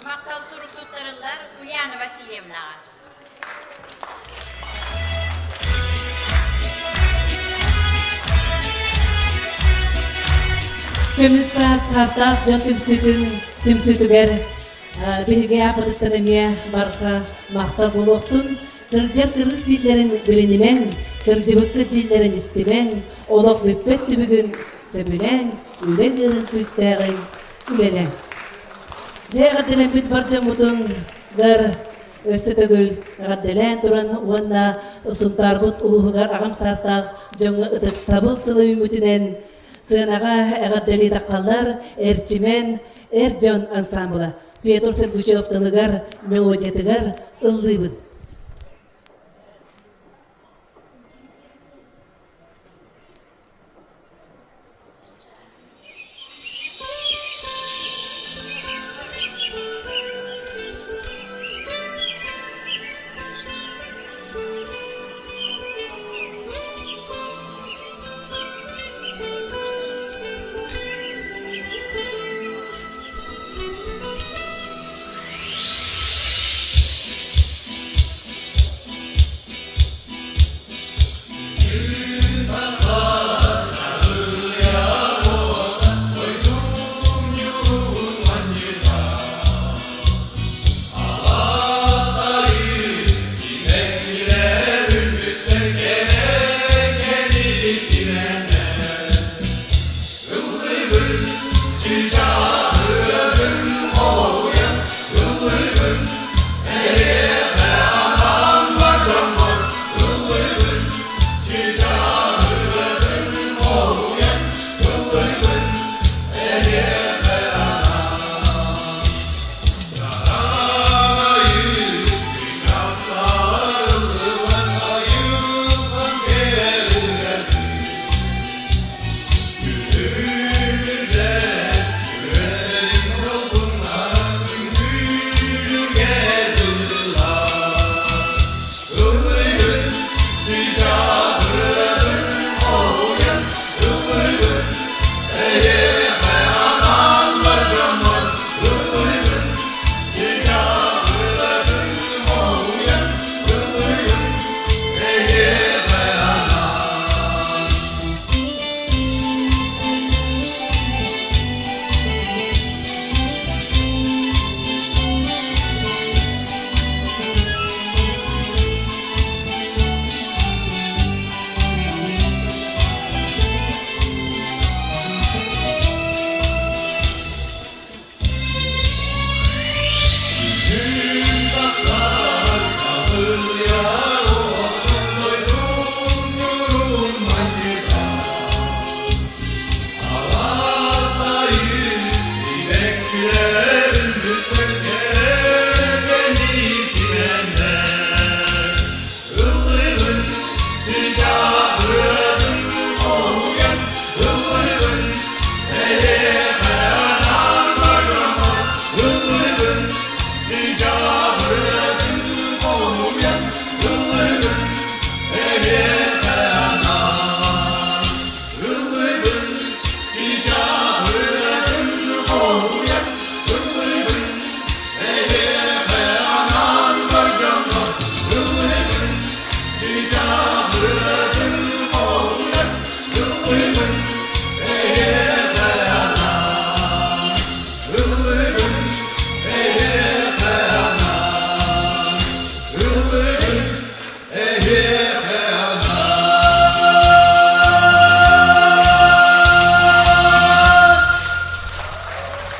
Мақтал суруктуттарылар Ульяна Васильевнаға.
Көмүс састақ жон түмсүтүгер биһиге апыдыктанымия барха мақта болуқтун кыржар кыргыз диллерин билинимен кыржыбыккы диллерин истимен олох бүппет түбүгүн сөбүлен үле кырын түстәгин үлеле дегадилен бүт баржамутун гар өстөтөгүл гадделен туран уанна сунтарбут улугар агам састақ жоңга ыдык табыл сылы үмүтүнен сынаға әғаддәли таққалар әрчімен әрджон ансамбыла. Петр Сергучев тылығар, мелодиятығар ыллыбын.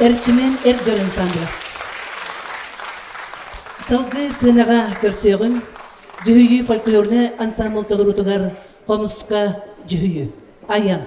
Erçimen Erdöl ensembli. Salgı sığınağa görsöğün, Cühüyü folkloruna ansambl tolurutugar Komuska Cühüyü. Ayan.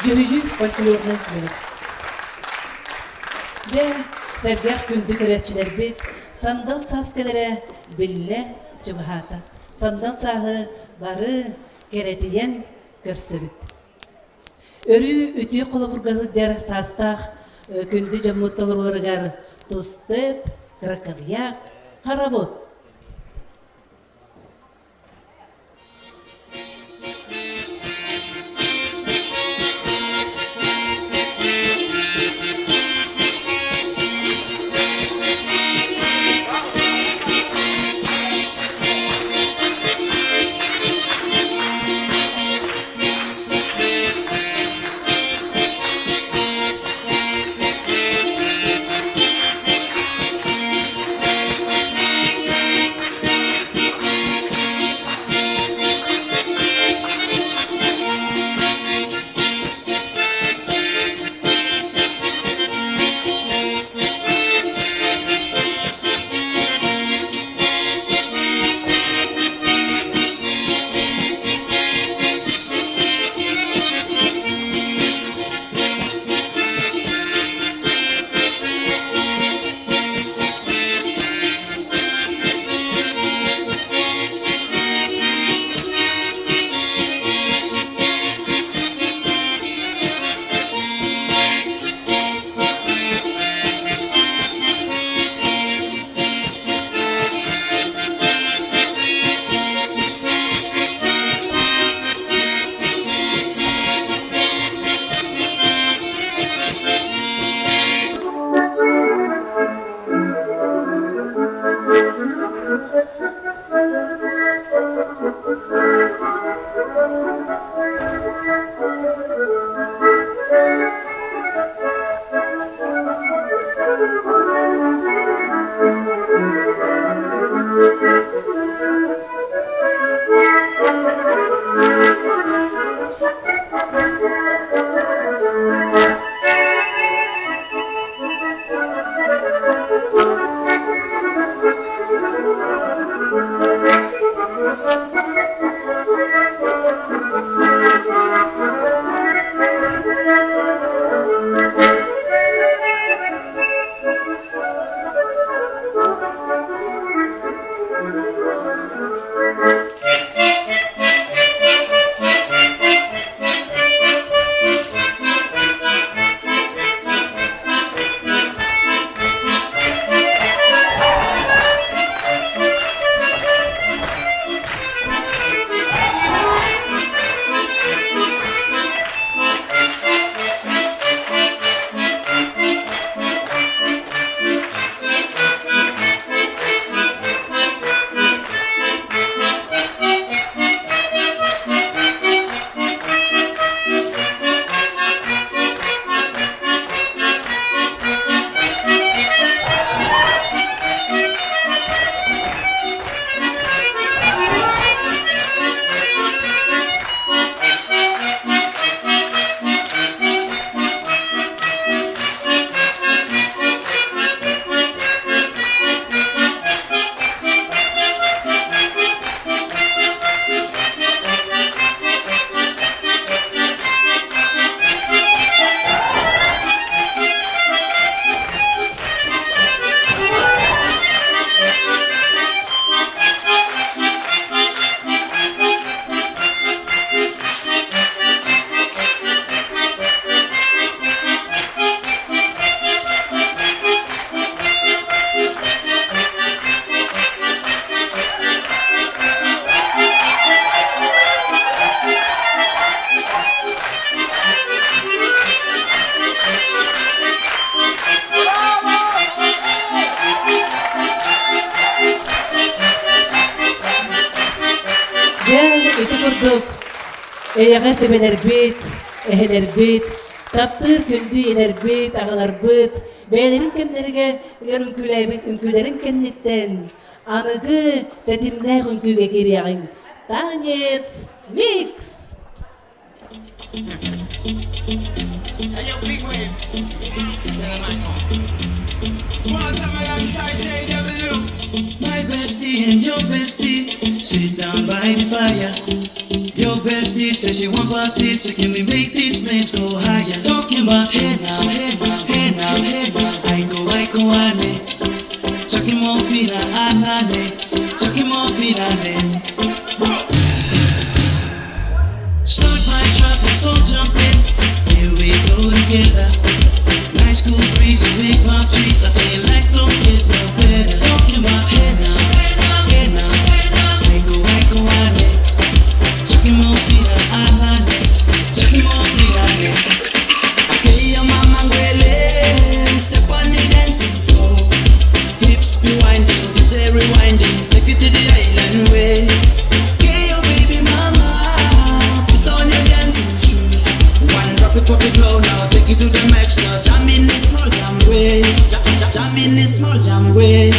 Cühücü folkloruna yönük. Ve sergah gündük öğretçiler bit, sandal saskelere bille çıvahata. Sandal sahı barı keretiyen görsöbüt. Örü ütü kolaburgazı der sastaq, gündü jammuttalırlar tostıp, krakavyak, karavot.
Thank
Eyaga sebenerbet, ehenerbet, taptır gündü enerbet, ağalarbet, beylerin kemlerge ünküleybet, ünkülerin kennitten, anıgı tetimnäg ünküge girýäň. Tanets mix.
Hey, yo, big wave. Tell him I come. Small time alongside JW. My bestie and your bestie sit down by the fire. Your bestie says she want parties, so can we make these flames go higher? Talking about hey now, hey now, hey now, hey now. I go, ane. Chucking more feet, anane. Chucking more feet, ane. Start my truck, let's all jump in. Here we go together. Nice cool breeze and big palm trees. I tell you, life don't get no better. Talking about hey now, hey now, hey now, hey now. I go, ane. Chucking more feet, anane. Chucking more feet, ane. Okay, your mama ngwele, step on the dancing floor. Hips be winding, guitar rewinding. Take it to the island way. Okay, your baby mama, put on your dancing shoes. One drop it up the glow now, take it to the max now. Jam in this small jam way, jam in this small jam way.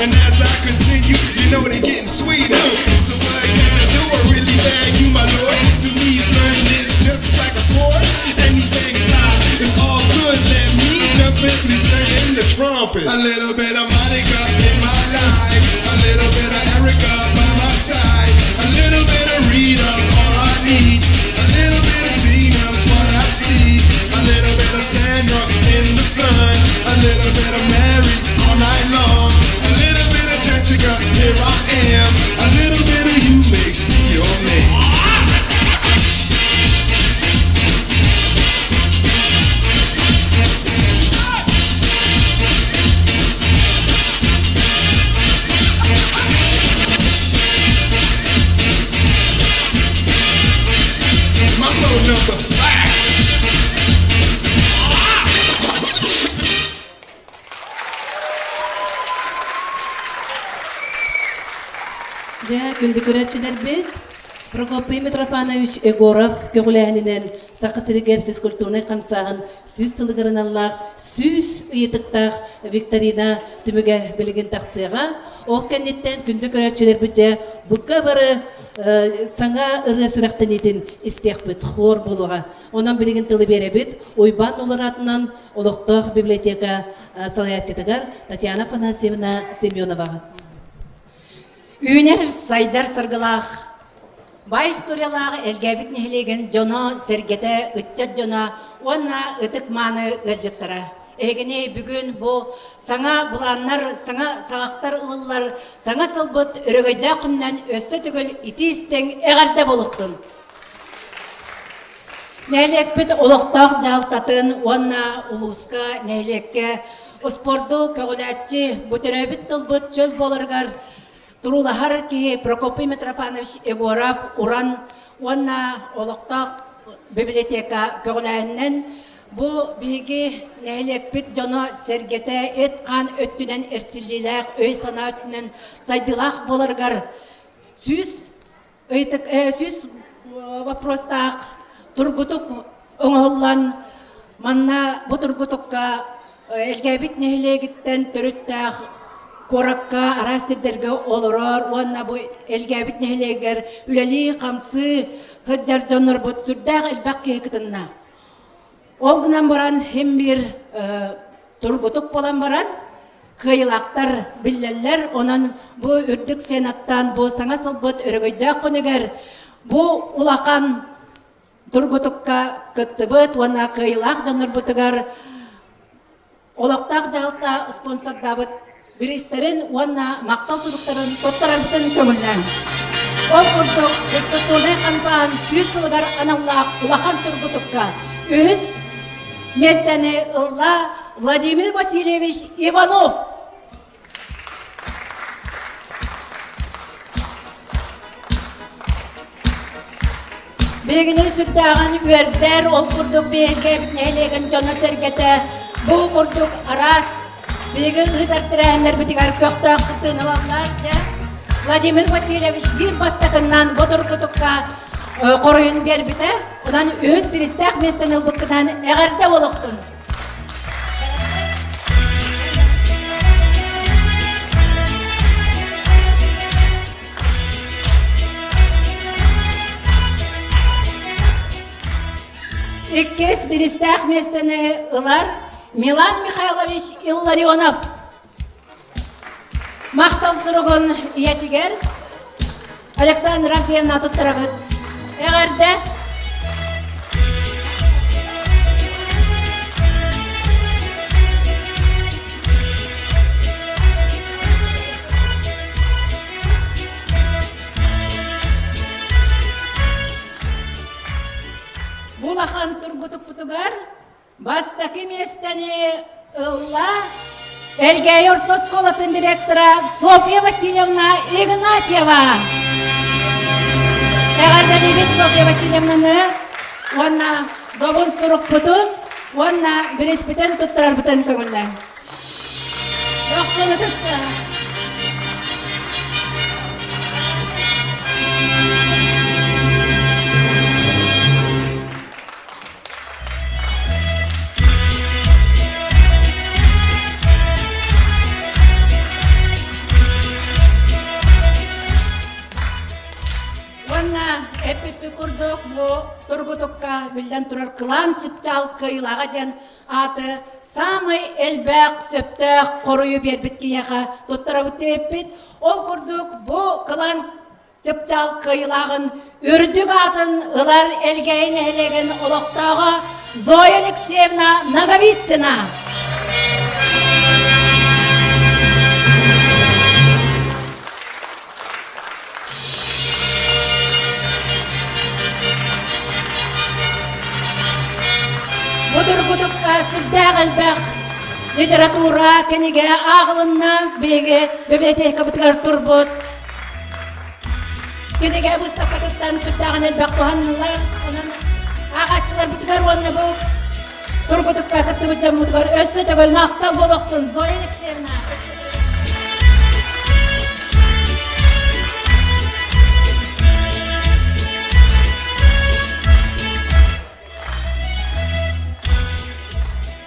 And as I continue, you know they're getting sweeter. So what can I do? I really bag you, my lord. To me, flirting is just like a sport. Anything fly, it's all good. Let me jump in, me singing the trumpet. A little bit of Monica in my life, a little bit of Erica by my side, a little bit of Rita's all I need, a little bit of Tina's what I see, a little bit of Sandra in the sun, a little bit of Mary all night long, a little bit of Jessica, here I am, a little bit of you makes me your man. Number 5.
Ja, күндү көрәтчилер бит. Прокопий Митрофанович Егоров көғіләнінен сақысыргер физкультурный қамсағын сүз сылғырын Аллах, сүз ұйытықтақ викторина түміге білген тақсыға. Ол кәнеттен күнді көрәтчілер бүтте бұққа бары саңа ұрға сүрәқтен етін істеқ бүт, хор болуға. Онан білген тылы бере бүт, ойбан олар атынан олықтық библиотека салаятчытығар Татьяна Афанасьевна Семеноваға.
Үйнер сайдар сырғылақ. Бай историялағы әлгәбит нехелеген жоно сергете үтчат жона, онна үтік маны үрдеттіра. Эгіне бүгін бұл саңа бұланнар, саңа сағақтар ұлылар, саңа сылбыт үрігойда күннен өссі түгіл ити істен әғарда болуқтын. Нәйлек біт олықтақ жалтатын, онна ұлысқа, нәйлекке, ұспорду көгіләтчі, бұтырәбіт тылбыт чөл болырғар, Турулахар ки Прокопий Митрофанович Егоров уран онна олықтақ библиотека көгіләннен бұ биги нәйлекпіт жоно сергете эт қан өттінен әрчілілік, өй сана өттінен сайдылақ болырғар сүз вопростақ тұргутук оңғылан манна бұ тұргутукка әлгәбит нәйлегіттен түріттақ Коракка арасырдерге олорор, уанна бу элгәбит нәйлегер, үләли қамсы, хырджар жонор бұт сүрдәғ әлбәк кейкітінна. Ол гынан баран хем бір тұргутук болан баран, кыйлақтар білләлер, онан бу үрдік сенаттан, бу саңа сылбыт өрігойда құнығар, бу улақан тұргутукка кыттыбыт, уанна кыйлақ жонор бұтығар, олақтақ жалта спонсордабыт, Биристерин уанна мақтал сұруқтарын тоттарарбытын көңілден. Ол құрдық физкультурный қамсаған сүйіз сылғар аналлақ улақан тұрғытыққа. Өз местәне ұлла Владимир Васильевич Иванов. Бегіне сүрдіған өрдер ол құрдық берге бітнейлеген жона сәргеті. Бұл құрдық арас Беги ыдар тирәһәннәр битигәр көктә кытын алалар. Владимир Васильевич бир бастакыннан бодургутукка коройын бербите. Онан өз биристәк местен ылбыккынан әгәрдә болуктун. Иккес биристәк местене ылар Милан Михайлович Илларионов. Мақтал сұрығын иетігер Александр Андреевна тұттырабыд. Әғірді Бұлақан тұрғытып бұтығар Бастаки местане ылла Элгей ортосколатын директора Софья Васильевна Игнатьева. Әғарда бейбет Софья Васильевнаны онна добын сұруқ бұтын, онна бірес бітін тұттырар бұтын көңілі. Доқсыны тұсты.
Кырдьагаска билден турар кылан чыпчал кыйлага ден аты самый элбек сөптөк корую бербит кияга туттарабыт эппит. Ол курдук бу кылан чыпчал кыйлагын үрдүк атын ылар элгейин элеген олоктогу Зоя Алексеевна Наговицына. Будур-будукка сүрдәк әлбәк литература кенеге ағылынна беге библиотека бітгар турбут. Кенеге выставкатыстан сүрдәгін әлбәк туғаннылар, ағатчылар бітгар онны бұл. Турбутукка кітті бүтен бұтығар өссі түгіл мақтал болуқтын Зоя Алексеевна.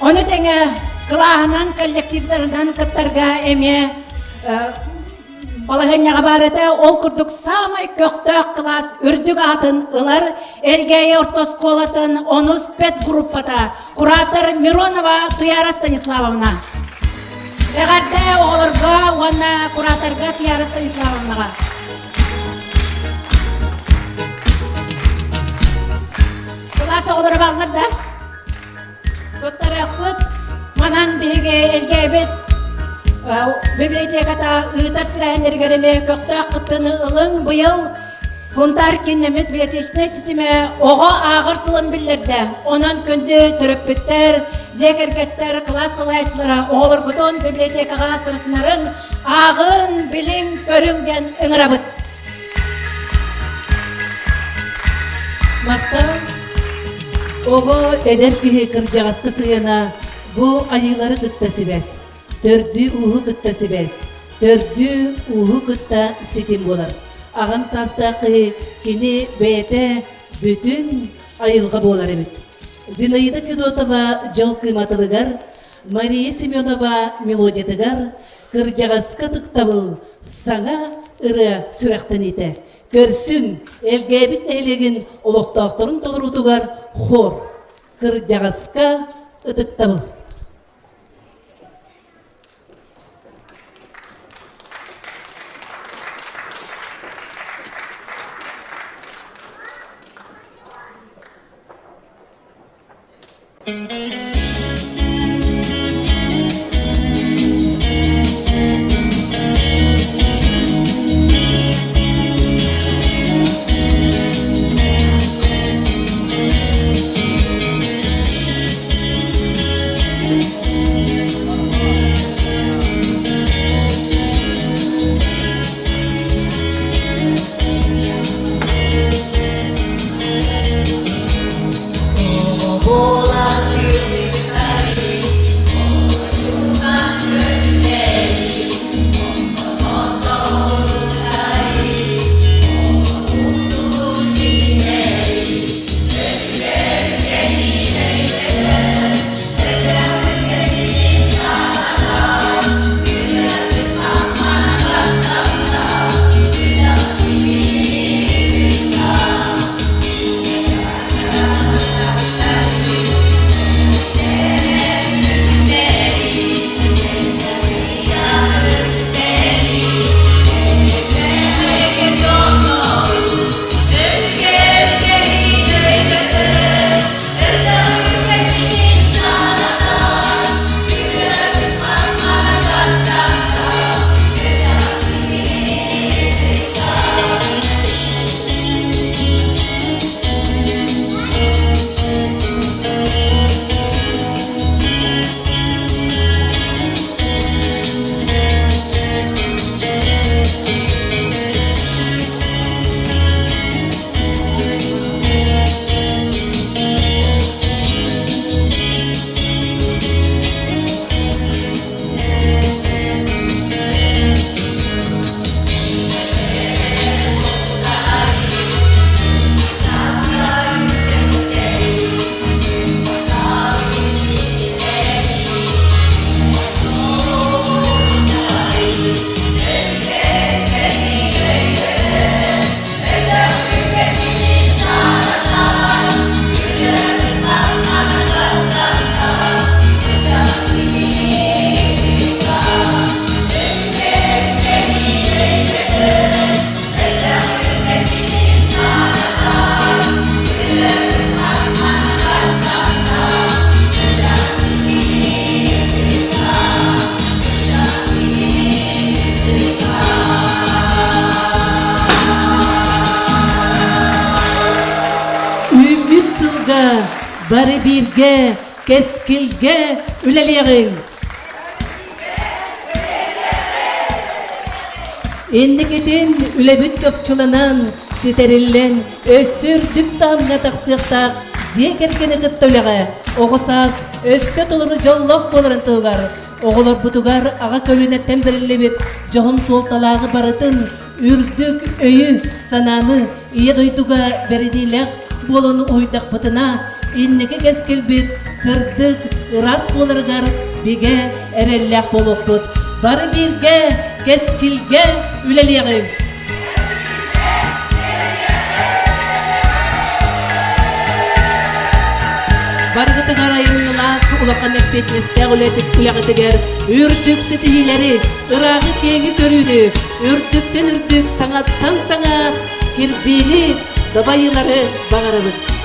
Оны тәңе кылағынан, коллективлерінен кыттарға әме балағынyaға барыда ол күрдік самай көқтөк класс үрдік атын ылар Элгея ортосколатын 15 группата куратор Миронова Туяра Станиславовна. Әғарда оғылырға, оны кураторға Туяра Станиславовнаға. Класс оғылыры балдар да? Тоттарақпыт, манан беге элгебет библиотеката ыйтар тирәһенләргәреме көктәк кытыны ылың быел фунтар кинемет библиотечная система ого агыр сылын билдерде. Онан көндө төрөппеттер, жекергеттер, класс сылайчылары оғылыр бутон библиотекага сыртнарын агын билин көрүңден ыңырабыт.
Мақтау Ого эдер кихи кырдьагаска сыйана бу айылары кыттасы бәс. Төрдү уху кыттасы бәс. Төрдү уху кытта сетим болар. Ағам састақы кини бәйті бүтін айылға болар ebit. Зинаида Федотова жал кыматылыгар, Мария Семенова мелодиятыгар, кырдьагаска тыктабыл саңа ыры сүрәқтен ете. Көрсүн элгебит элеген олоқтақтарын толырутугар хор кырдьагаска ытыктабыл. Bari birge, keskilge, üleliğin. Enneketin ülebüt topçulanan, siterillen, össürdük damga taksıqtaq, jekerkeni kıttolağı, oğusaz, össöt oluru jolloq bolaran tığgar. Oğular butugar, ağa kölünetten berilebit, johun soltalağı barıtın, ürdük, öyü, sananı, iya doyduga veridileq, bolunu uydak bıtına, inneke keskilbit, sırdık, ıras bolargar, bige, erelleq boluqbut. Bari birge, keskilge, üleliğin. Bargıtı garayımlılaq, ulaqan ekpetmeste uletik ulaqıtıgar, ürdük sitihileri, ırağı kengi körüdü, ürdükten ürdük, sanattan sana, kirbini, dabayıları bağırabıt.